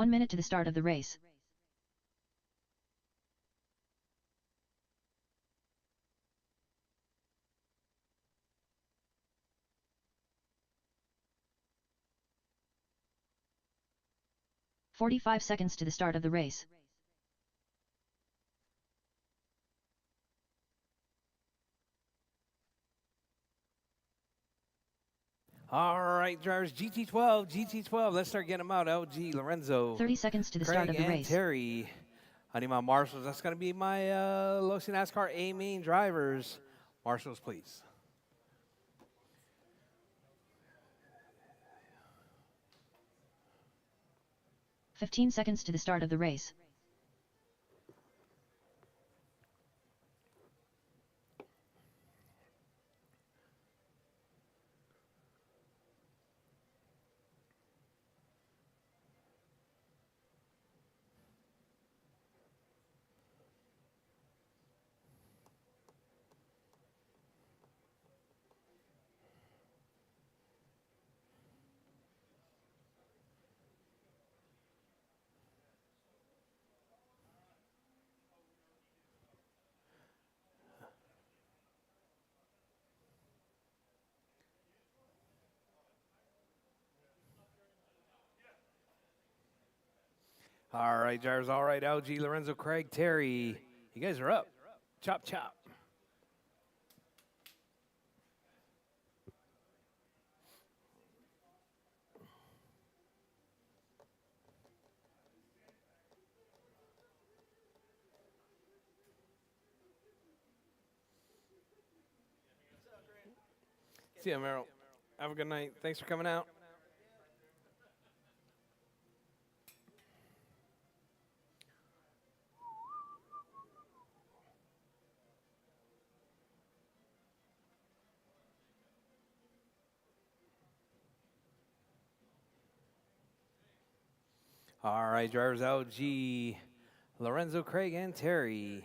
1 minute to the start of the race. "45 seconds to the start of the race. All right, drivers, GT12. Let's start getting them out. LG, Lorenzo, 30 seconds to the Craig, start of the and race. Terry. I need my marshals. That's going to be my Losi NASCAR A main drivers. Marshals, please. "15 seconds to the start of the race. All right, drivers. All right, LG, Lorenzo, Craig, Terry. You guys are up. Chop, chop. See you, Merrill. Have a good night. Thanks for coming out. All right, drivers, LG, Lorenzo, Craig, and Terry.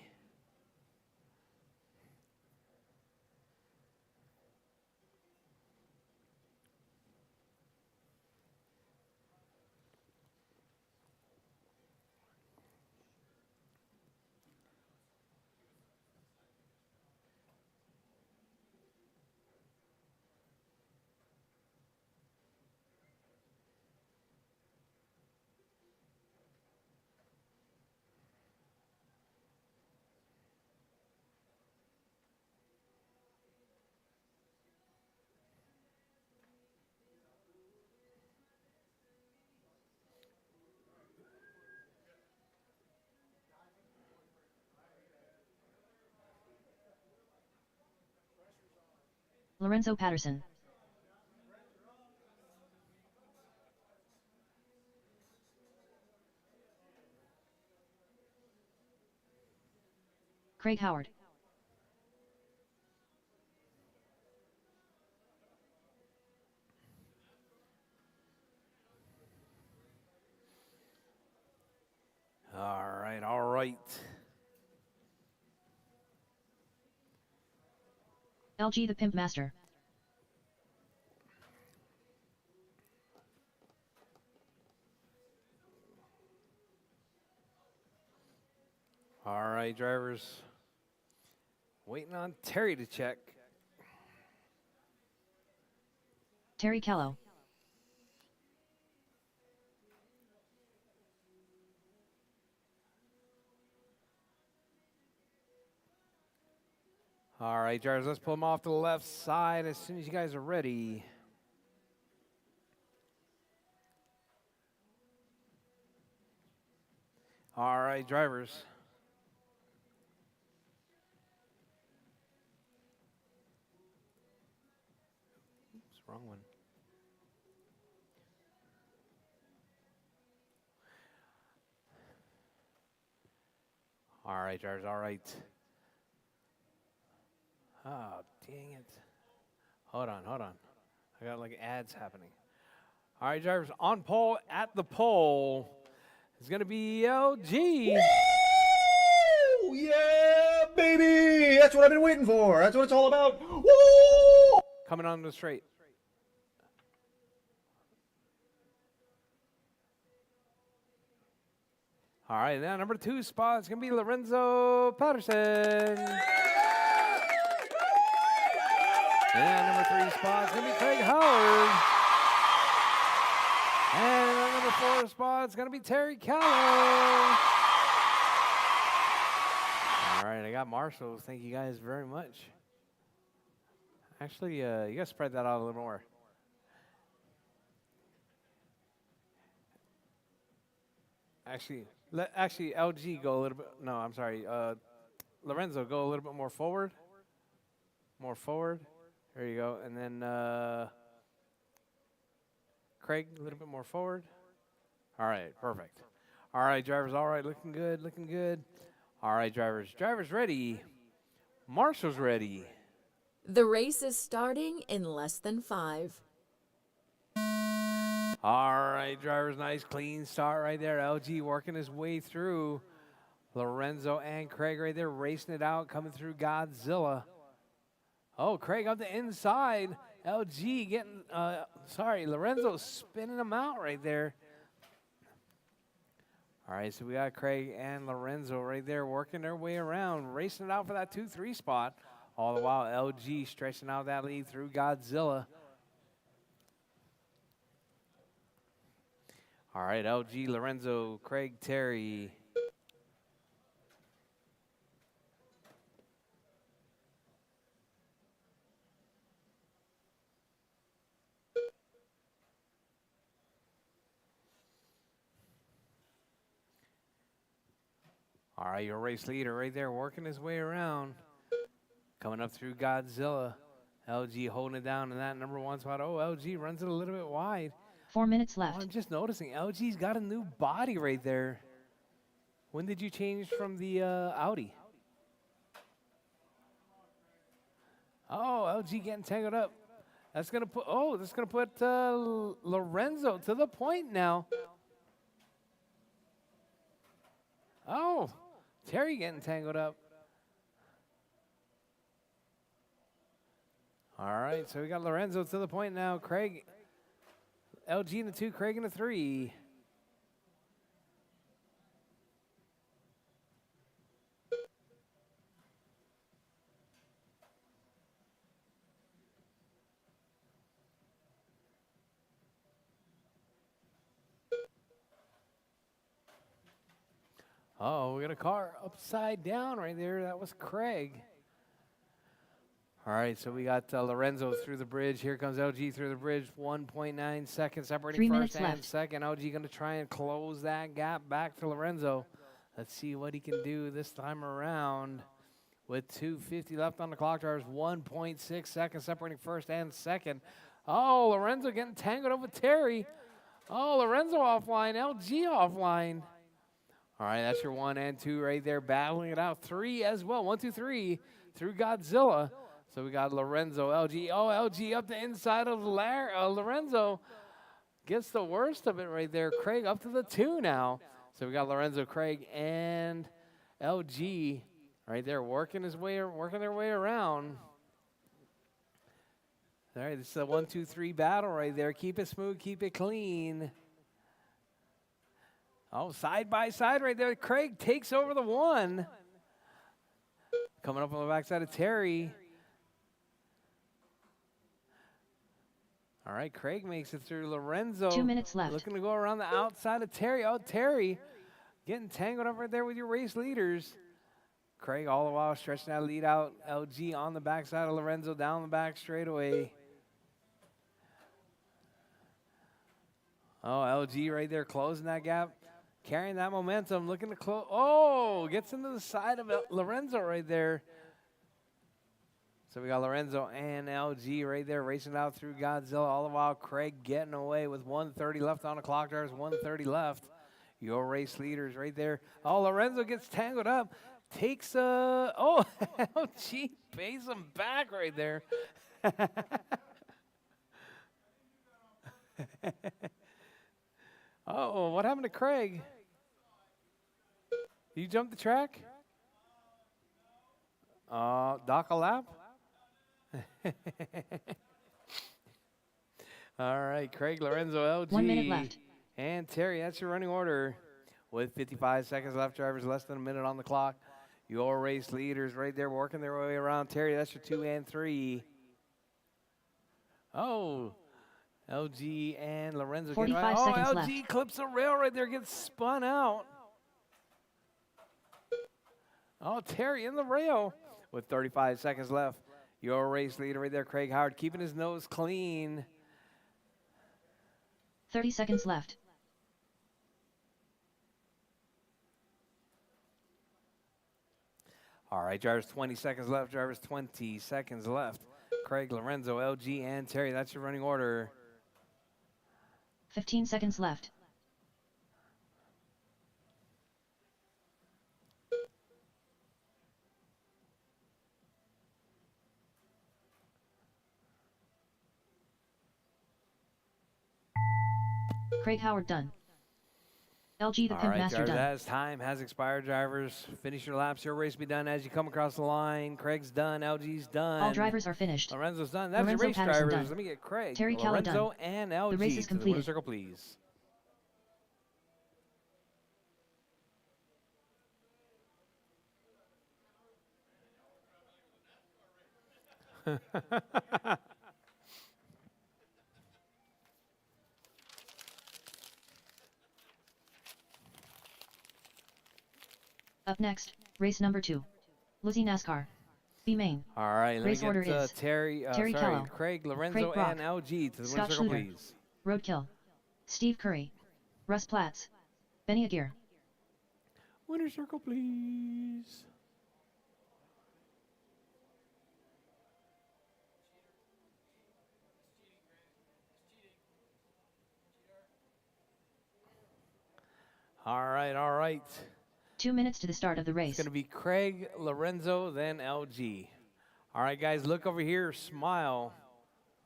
Lorenzo Patterson. Craig Howard. All right. LG the Pimp Master. All right, drivers. Waiting on Terry to check. Terry Callow. All right, drivers, let's pull them off to the left side as soon as you guys are ready. All right, drivers. Oops, wrong one. All right, drivers, all right. Oh, dang it. Hold on. I got like ads happening. All right, drivers, on pole, at the pole is going to be LG. Woo! Yeah, baby! That's what I've been waiting for. That's what it's all about. Woo! Coming on the straight. All right, now number 2 spot is going to be Lorenzo Patterson. And number 3 spot is going to be Craig Howard. And number 4 spot is going to be Terry Callow. All right, I got marshals. Thank you guys very much. Actually, you got to spread that out a little more. Actually, let LG go a little bit. No, I'm sorry. Lorenzo, go a little bit more forward. More forward. There you go. And then Craig, a little bit more forward. All right, perfect. All right, drivers. All right, looking good, looking good. All right, drivers. Drivers ready. Marshals ready. The race is starting in less than 5. All right, drivers, nice clean start right there. LG working his way through. Lorenzo and Craig right there racing it out, coming through Godzilla. Oh, Craig up the inside. LG getting, Lorenzo spinning him out right there. All right, so we got Craig and Lorenzo right there working their way around, racing it out for that 2-3 spot. All the while, LG stretching out that lead through Godzilla. All right, LG, Lorenzo, Craig, Terry. All right, your race leader right there working his way around. Coming up through Godzilla. LG holding it down in that number 1 spot. Oh, LG runs it a little bit wide. 4 minutes Oh, left. I'm just noticing LG's got a new body right there. When did you change from the Audi? Oh, LG getting tangled up. That's gonna put Lorenzo to the point now. Oh, Terry getting tangled up. All right, so we got Lorenzo to the point now. Craig, LG in the 2, Craig in the 3. Oh, we got a car upside down right there. That was Craig. All right, so we got Lorenzo through the bridge. Here comes LG through the bridge. 1.9 seconds separating 3 first minutes and left. second. LG going to try and close that gap back to Lorenzo. Let's see what he can do this time around. With 2:50 left on the clock, drivers 1.6 seconds separating first and second. Oh, Lorenzo getting tangled up with Terry. Oh, Lorenzo offline, LG offline. All right, that's your 1 and 2 right there, battling it out. 3 as well, 1, 2, 3 through Godzilla. So we got Lorenzo, LG. Oh, LG up the inside of Lorenzo. Gets the worst of it right there. Craig up to the 2 now. So we got Lorenzo, Craig, and LG right there working their way around. All right, this is a 1, 2, 3 battle right there. Keep it smooth, keep it clean. Oh, side by side right there. Craig takes over the 1. Coming up on the backside of Terry. All right, Craig makes it through. Lorenzo 2 minutes left. looking to go around the outside of Terry. Oh, Terry getting tangled up right there with your race leaders. Craig all the while stretching that lead out. LG on the backside of Lorenzo down the back straightaway. Oh, LG right there closing that gap. Carrying that momentum, looking to close. Oh, gets into the side of Lorenzo right there. So we got Lorenzo and LG right there racing out through Godzilla. All the while, Craig getting away with 1:30 left on the clock. There's 1:30 left. Your race leaders right there. Oh, Lorenzo gets tangled up. Takes LG pays him back right there. Oh, what happened to Craig? You jumped the track? Dock a lap? All right, Craig, Lorenzo, LG. 1 minute left. And Terry, that's your running order. with 55 seconds left. Drivers less than a minute on the clock. Your race leaders right there working their way around. Terry, that's your 2 and 3. Oh, LG and Lorenzo. 45 oh, seconds LG left. clips a rail right there, gets spun out. Oh, Terry in the rail with 35 seconds left. Your race leader right there, Craig Howard, keeping his nose clean. 30 seconds left. All right, drivers, 20 seconds left. Drivers, 20 seconds left. Craig, Lorenzo, LG, and Terry. That's your running order. 15 seconds left. Craig Howard done. LG the All Pimp right, Master drivers, done. as time has expired, drivers, finish your laps. Your race will be done as you come across the line. Craig's done. LG's done. All drivers are finished. Lorenzo's done. That's Lorenzo your race Patterson drivers. done. Let me get Craig, Terry Callow Lorenzo, done. and LG The race is to the winner's completed. circle, please. Up next, race number 2. Lizzie NASCAR. B main. All right, let Race me order get is Terry Callow, Craig, Lorenzo, Craig Brock, and LG to the Scott winner's circle, Schluter, please. Roadkill. Steve Curry. Russ Platts. Benny Aguirre. Winner's circle, please. All right, all right. 2 minutes to the start of the It's race. going to be Craig, Lorenzo, then LG. All right, guys, look over here. Smile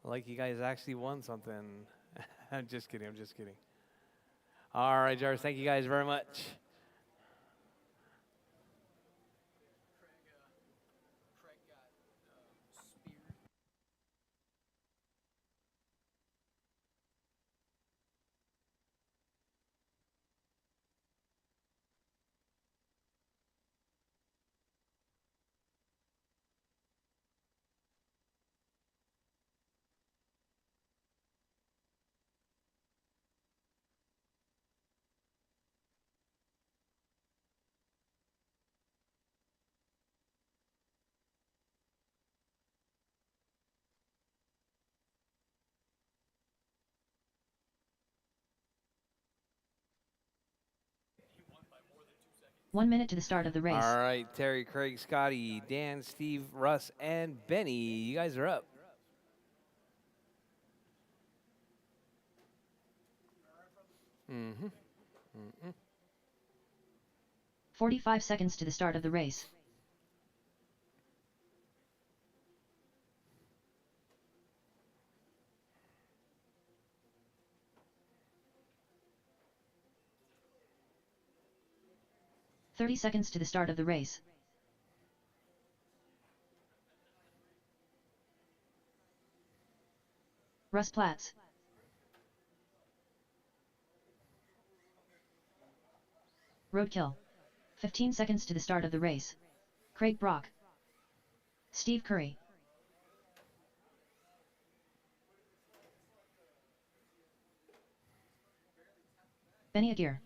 like you guys actually won something. I'm just kidding. I'm just kidding. All right, Jarvis, thank you guys very much. One minute to the start of the race. All right, Terry, Craig, Scotty, Dan, Steve, Russ, and Benny. You guys are up. Mm-hmm. 45 seconds to the start of the race. "30 seconds to the start of the race. Russ Platts. Roadkill. 15 seconds to the start of the race. Craig Brock. Steve Curry. Benny Aguirre.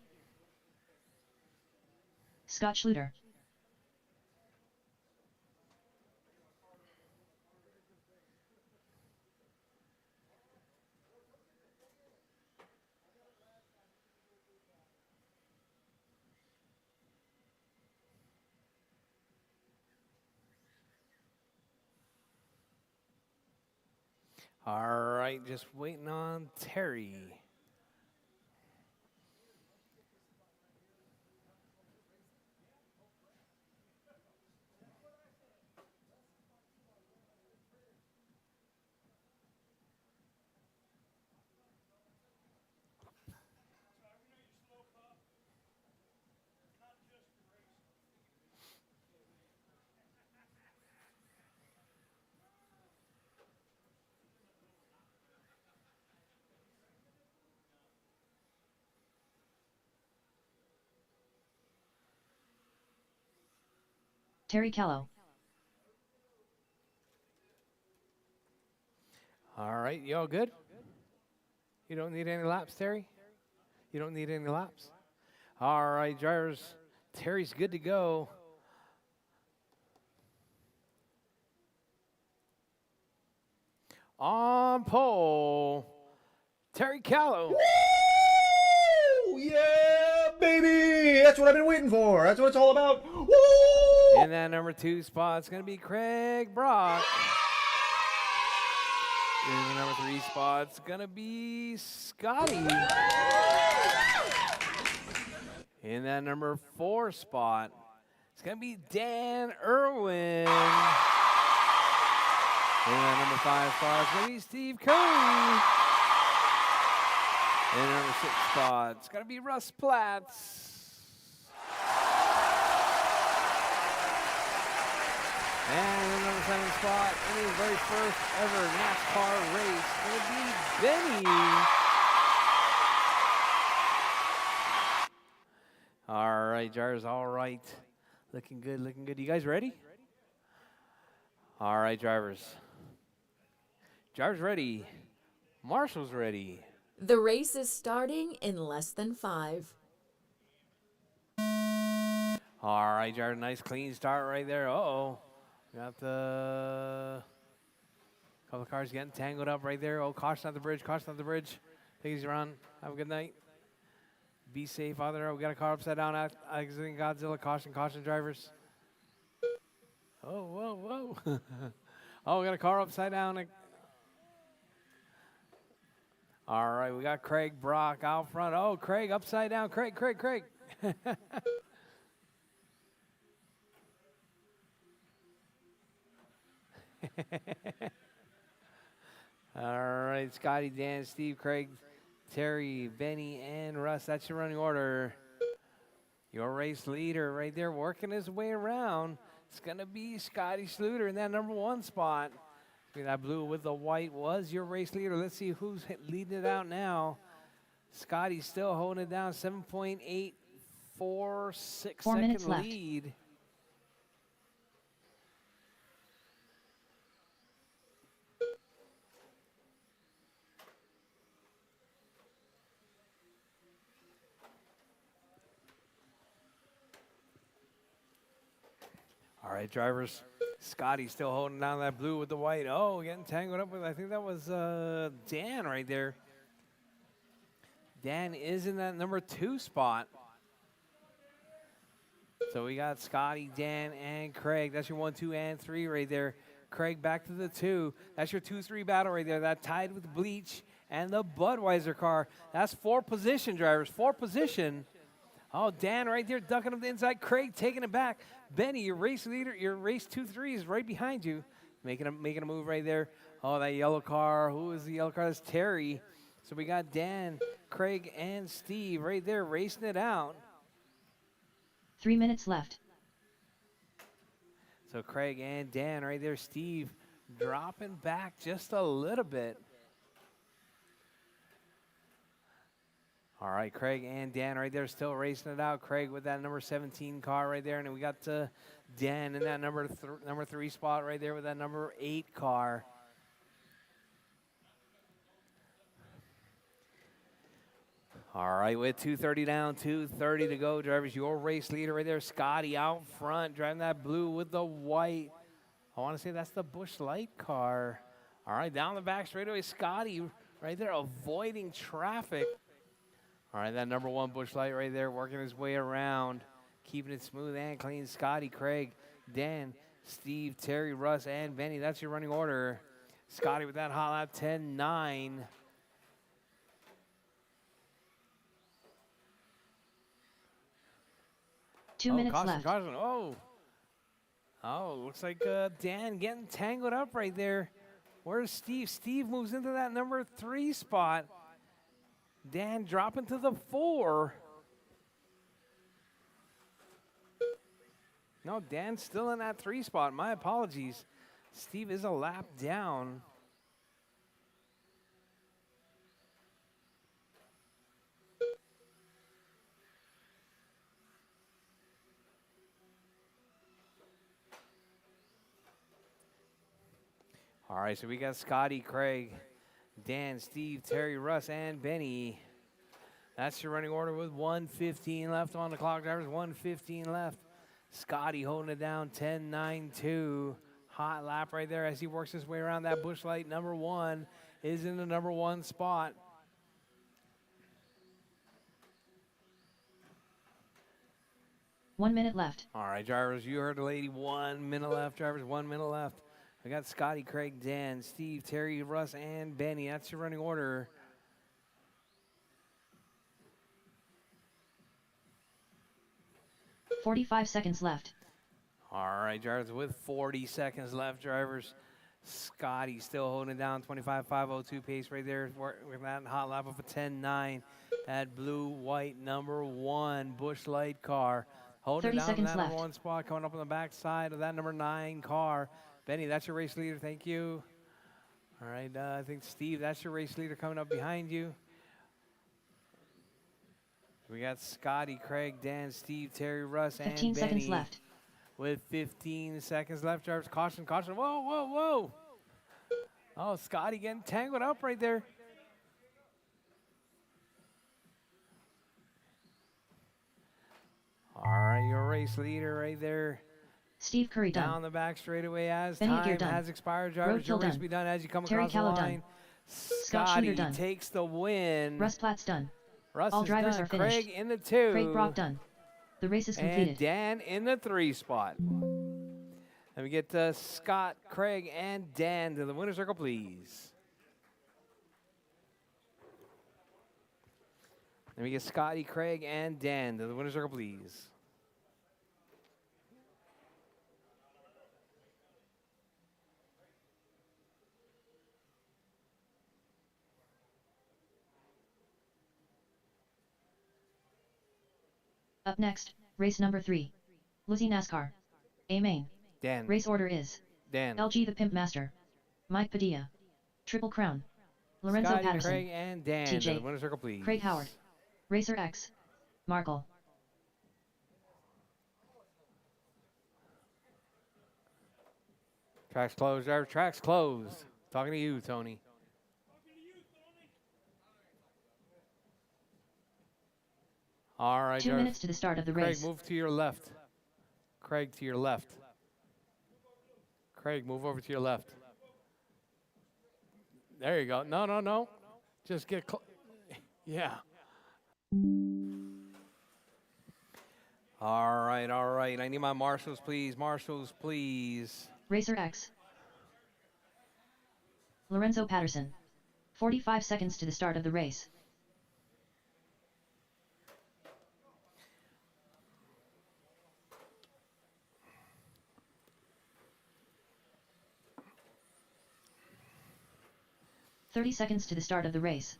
Scott Schluter. All right, just waiting on Terry. Terry Callow. All right, you all good? You don't need any laps, Terry? You don't need any laps? All right, drivers. Terry's good to go. On pole, Terry Callow. Woo! Yeah, baby! That's what I've been waiting for. That's what it's all about. Woo! In that number 2 spot, it's going to be Craig Brock. In the number 3 spot, it's going to be Scotty. In that number 4 spot, it's going to be Dan Irwin. In that number 5 spot, it's going to be Steve Curry. In the number 6 spot, it's going to be Russ Platts. And in the number 7 spot, in the very first ever NASCAR race, it's going to be Benny. All right, drivers, all right. Looking good, looking good. You guys ready? All right, drivers. Drivers ready. Marshall's ready. The race is starting in less than 5. All right, drivers, nice clean start right there. Uh-oh. Got the couple of cars getting tangled up right there. Oh, caution on the bridge, caution on the bridge. Take it easy, Ron. Have a good night. Be safe out there. We got a car upside down exiting Godzilla. Caution, caution, drivers. Oh, whoa, whoa. Oh, we got a car upside down. All right, we got Craig Brock out front. Oh, Craig upside down. Craig. All right, Scotty, Dan, Steve, Craig, Terry, Benny, and Russ. That's your running order. Your race leader right there working his way around. It's going to be Scotty Schluter in that number 1 spot. That blue with the white was your race leader. Let's see who's leading it out now. Scotty's still holding it down. 7.846 second lead. All right, drivers. Scotty still holding down that blue with the white. Oh, getting tangled up with, I think that was Dan right there. Dan is in that number 2 spot. So we got Scotty, Dan, and Craig. That's your 1, 2, and 3 right there. Craig back to the 2. That's your 2-3 battle right there. That tied with Bleach and the Budweiser car. That's 4 position, drivers. 4 position. Oh, Dan right there ducking up the inside. Craig taking it back. Benny, your race leader, your race 2-3 is right behind you. Making a move right there. Oh, that yellow car. Who is the yellow car? That's Terry. So we got Dan, Craig, and Steve right there racing it out. 3 minutes left. So Craig and Dan right there. Steve dropping back just a little bit. All right, Craig and Dan right there still racing it out. Craig with that number 17 car right there. And we got Dan in that number 3 spot right there with that number 8 car. All right, with 2:30 down, 2:30 to go, drivers. Your race leader right there, Scotty out front, driving that blue with the white. I want to say that's the Busch Light car. All right, down the back straightaway, Scotty right there avoiding traffic. All right, that number 1 Busch Light right there working his way around, keeping it smooth and clean. Scotty, Craig, Dan, Steve, Terry, Russ, and Benny. That's your running order. Scotty with that hot lap, 10-9. Two minutes caution, left. Caution. Oh, looks like Dan getting tangled up right there. Where's Steve? Steve moves into that number 3 spot. Dan dropping to the 4. No, Dan's still in that 3 spot. My apologies. Steve is a lap down. All right, so we got Scotty, Craig, Dan, Steve, Terry, Russ, and Benny. That's your running order with 1:15 left on the clock, drivers. 1:15 left. Scotty holding it down, 10-9-2. Hot lap right there as he works his way around that bush light. Number 1 is in the number 1 spot. One minute left. All right, drivers, you heard the lady. 1 minute left, drivers. 1 minute left. I got Scotty, Craig, Dan, Steve, Terry, Russ, and Benny. That's your running order. "45 seconds left. All right, drivers, with 40 seconds left, drivers. Scotty still holding it down, 25.502 pace right there. With that hot lap of a 10-9. That blue-white number 1 Busch Light car. Holding 30 it down in seconds that number left. 1 spot, coming up on the backside of that number 9 car. Benny, that's your race leader. Thank you. All right, I think, Steve, that's your race leader coming up behind you. We got Scotty, Craig, Dan, Steve, Terry, Russ, and 15 Benny. seconds left. With 15 seconds left, drivers, caution, caution. Whoa, whoa, whoa. Oh, Scotty getting tangled up right there. All right, your race leader right there. Steve Curry Down done. the back straightaway as Benny time Gear done. has expired, drivers. Your Roadkill race done. will be done as you come Terry across the Callow line. done. Scott Scotty Shooter done. takes the win. Russ Platt's done. Russ All is drivers done. are finished. Craig in the 2. Craig Brock done. The race is And completed. Dan in the 3 spot. Let me get Scott, Craig, and Dan to the winner's circle, please. Let me get Scotty, Craig, and Dan to the winner's circle, please. Up next, race number 3. Lizzie NASCAR. A main. Dan. Race order is Dan. LG the Pimp Master. Mike Padilla. Triple Crown. Lorenzo Scotty, Patterson. Craig, and Dan to TJ. the winner's circle, please. Craig Howard. Racer X. Markle. Tracks closed, driver. Tracks closed. Talking to you, Tony. All right, 2 driver. minutes to the start of the Craig, race. move to your left. Craig, to your left. Craig, move over to your left. There you go. No, no, no. Just get close. Yeah. All right, all right. I need my marshals, please. Marshals, please. Racer X. Lorenzo Patterson. 45 seconds to the start of the race. "30 seconds to the start of the race.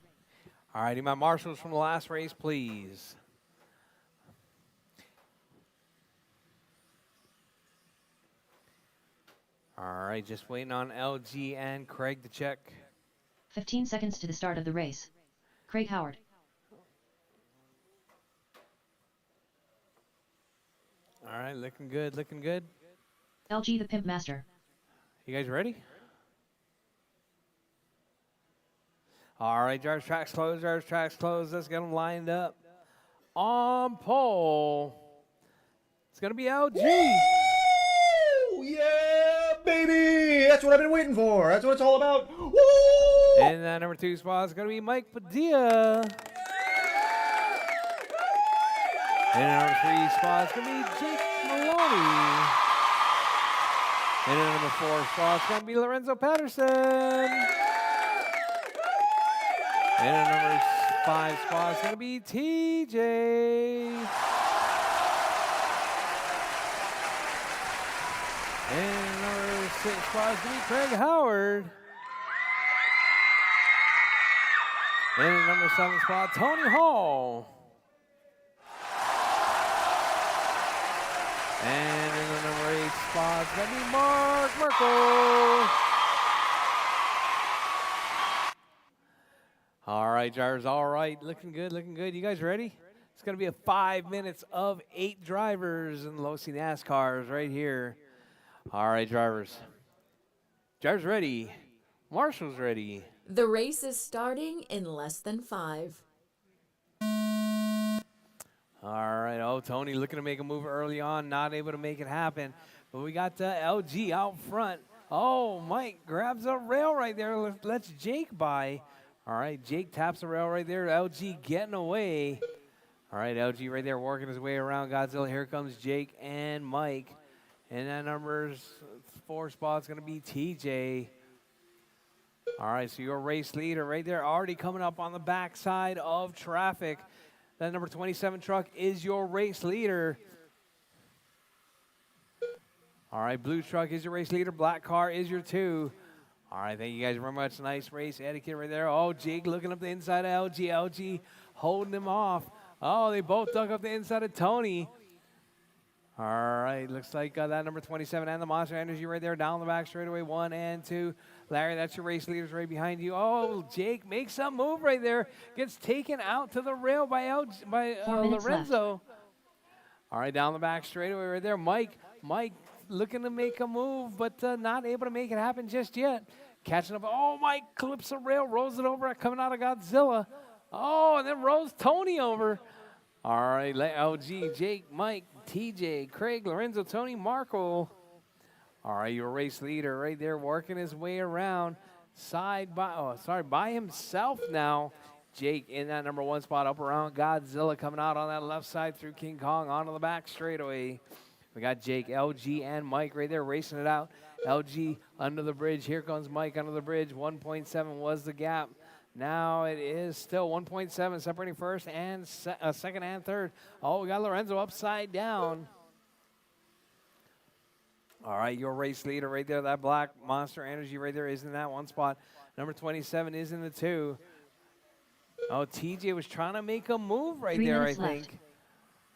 All right, I need my marshals from the last race, please. All right, just waiting on LG and Craig to check. 15 seconds to the start of the race. Craig Howard. All right, looking good, looking good. LG the Pimp Master. You guys ready? All right, drivers, tracks closed, drivers, tracks closed. Let's get them lined up. On pole, it's going to be LG. Woo! Yeah, baby! That's what I've been waiting for. That's what it's all about. Woo! And that number 2 spot is going to be Mike Padilla. And number 3 spot is going to be Jake Maloney. And number 4 spot is going to be Lorenzo Patterson. And number 5 spot is going to be TJ. And number 6 spot is going to be Craig Howard. And number 7 spot, Tony Hall. And in the number 8 spot, it's going to be Mark Merkel. All right, drivers, all right. Looking good, looking good. You guys ready? It's going to be a 5 minutes of 8 drivers in Losi NASCARs right here. All right, drivers. Drivers ready. Marshall's ready. The race is starting in less than 5. All right. Oh, Tony looking to make a move early on, not able to make it happen. But we got LG out front. Oh, Mike grabs a rail right there. Lets Jake by. All right, Jake taps the rail right there. LG getting away. All right, LG right there working his way around Godzilla. Here comes Jake and Mike. And that number's 4 spot's going to be TJ. All right, so your race leader right there already coming up on the backside of traffic. That number 27 truck is your race leader. All right, blue truck is your race leader. Black car is your 2. All right, thank you guys very much. Nice race etiquette right there. Oh, Jake looking up the inside of LG. LG holding him off. Oh, they both dug up the inside of Tony. All right, looks like that number 27 and the Monster Energy right there down the back straightaway. 1 and 2. Larry, that's your race leaders right behind you. Oh, Jake makes some move right there. Gets taken out to the rail by 4 minutes Lorenzo. left. All right, down the back straightaway right there. Mike looking to make a move, but not able to make it happen just yet. Catching up. Oh, Mike clips the rail, rolls it over, coming out of Godzilla. Oh, and then rolls Tony over. All right, LG, Jake, Mike, TJ, Craig, Lorenzo, Tony, Marco. All right, your race leader right there working his way around by himself now. Jake in that number 1 spot up around Godzilla, coming out on that left side through King Kong onto the back straightaway. We got Jake, LG, and Mike right there racing it out. LG under the bridge. Here comes Mike under the bridge. 1.7 was the gap. Now it is still 1.7 separating first and second and third. Oh, we got Lorenzo upside down. All right, your race leader right there. That black Monster Energy right there is in that 1 spot. Number 27 is in the 2. Oh, TJ was trying to make a move right 3 there, I minutes left. think.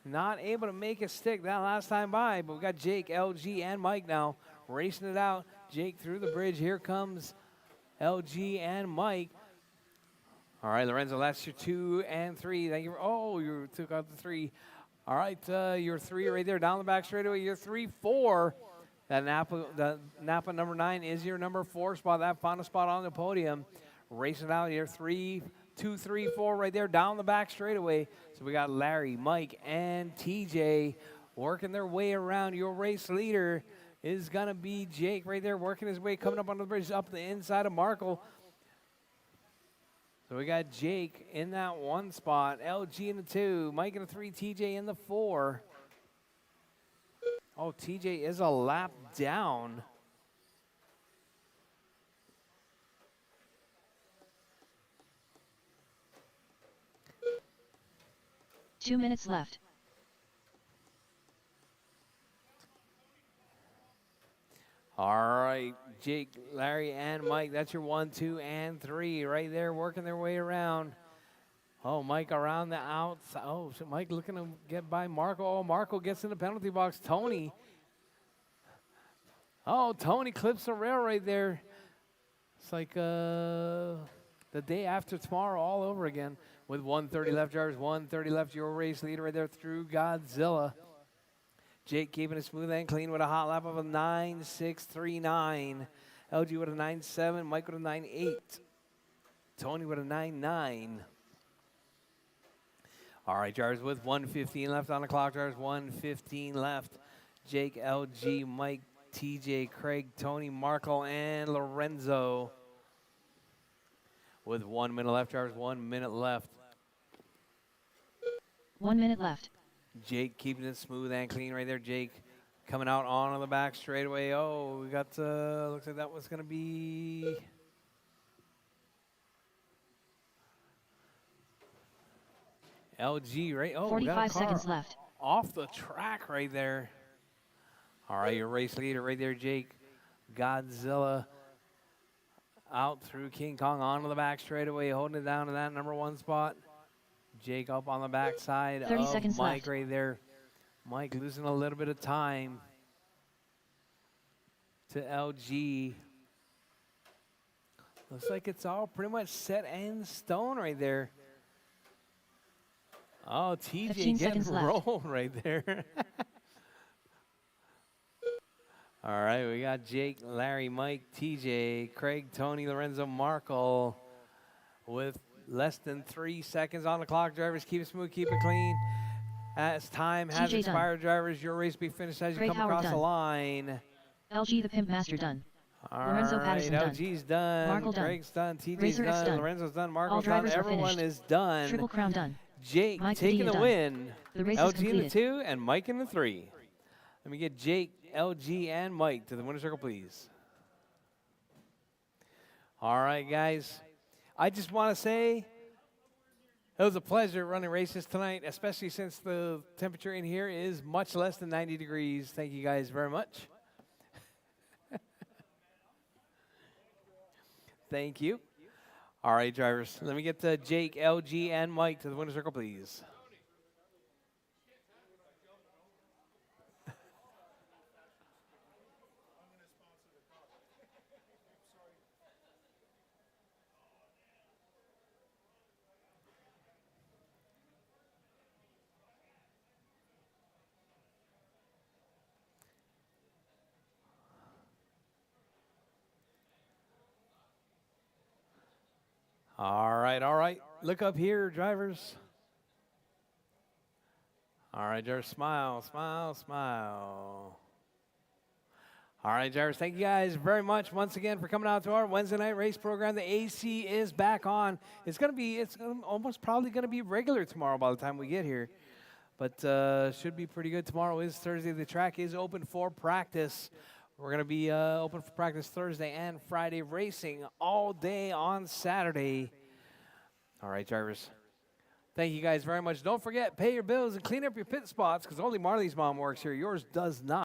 Not able to make it stick that last time by, but we got Jake, LG, and Mike now racing it out. Jake through the bridge. Here comes LG and Mike. All right, Lorenzo, that's your 2 and 3. Thank you. Oh, you took out the 3. All right, your 3 right there down the back straightaway. Your 3, 4. That Napa number 9 is your number 4 spot. That final spot on the podium. Racing out your 3, 2, 3, 4 right there down the back straightaway. So we got Larry, Mike, and TJ working their way around. Your race leader is going to be Jake right there working his way, coming up on the bridge up the inside of Markle. So we got Jake in that 1 spot, LG in the 2, Mike in the 3, TJ in the 4. Oh, TJ is a lap down. Two minutes left. All right, Jake, Larry, and Mike. That's your 1, 2, and 3 right there, working their way around. Oh, Mike around the outside. Oh, so Mike looking to get by Marco. Oh, Marco gets in the penalty box. Tony. Oh, Tony clips the rail right there. It's like the day after tomorrow all over again. With 1:30 left, drivers, 1:30 left. Your race leader right there through Godzilla. Jake keeping it smooth and clean with a hot lap of a 9.639. LG with a 9.7. Mike with a 9.8. Tony with a 9.9. All right, drivers, with 1:15 left on the clock. Drivers, 1:15 left. Jake, LG, Mike, TJ, Craig, Tony, Marco, and Lorenzo. With 1 minute left, drivers, 1 minute left. 1 minute left. Jake keeping it smooth and clean right there. Jake coming out on the back straightaway. Oh, we got, looks like that was going to be LG, right? Oh, we got a 45 car seconds left. off the track right there. All right, your race leader right there, Jake. Godzilla out through King Kong onto the back straightaway, holding it down to that number 1 spot. Jake up on the backside 30 of seconds Mike left. right there. Mike losing a little bit of time to LG. Looks like it's all pretty much set in stone right there. Oh, 15 TJ getting seconds left. rolled right there. All right, we got Jake, Larry, Mike, TJ, Craig, Tony, Lorenzo, Markle with less than 3 seconds on the clock. Drivers, keep it smooth, keep it clean. As time has TJ done. expired, drivers, your race will be finished as you Craig come Howard across the done. line. LG the Pimp Master done. All Lorenzo right, Patterson done. LG's done, Markle done. Craig's done, TJ's Racer X done, done. Lorenzo's done, All Markle's done, drivers are everyone finished. is done. Triple Crown done. Jake Mike taking Padilla the done. win. The race is LG in the completed. 2 and Mike in the 3. Let me get Jake, LG, and Mike to the winner's circle, please. All right, guys. I just want to say it was a pleasure running races tonight, especially since the temperature in here is much less than 90 degrees. Thank you guys very much. Thank you. All right, drivers. Let me get Jake, LG, and Mike to the winner's circle, please. All right, all right. Look up here, drivers. All right, drivers, smile, smile, smile. All right, drivers, thank you guys very much once again for coming out to our Wednesday night race program. The AC is back on. It's almost probably going to be regular tomorrow by the time we get here. But should be pretty good. Tomorrow is Thursday. The track is open for practice. We're going to be open for practice Thursday and Friday, racing all day on Saturday. All right, drivers. Thank you guys very much. Don't forget, pay your bills and clean up your pit spots because only Marley's mom works here. Yours does not.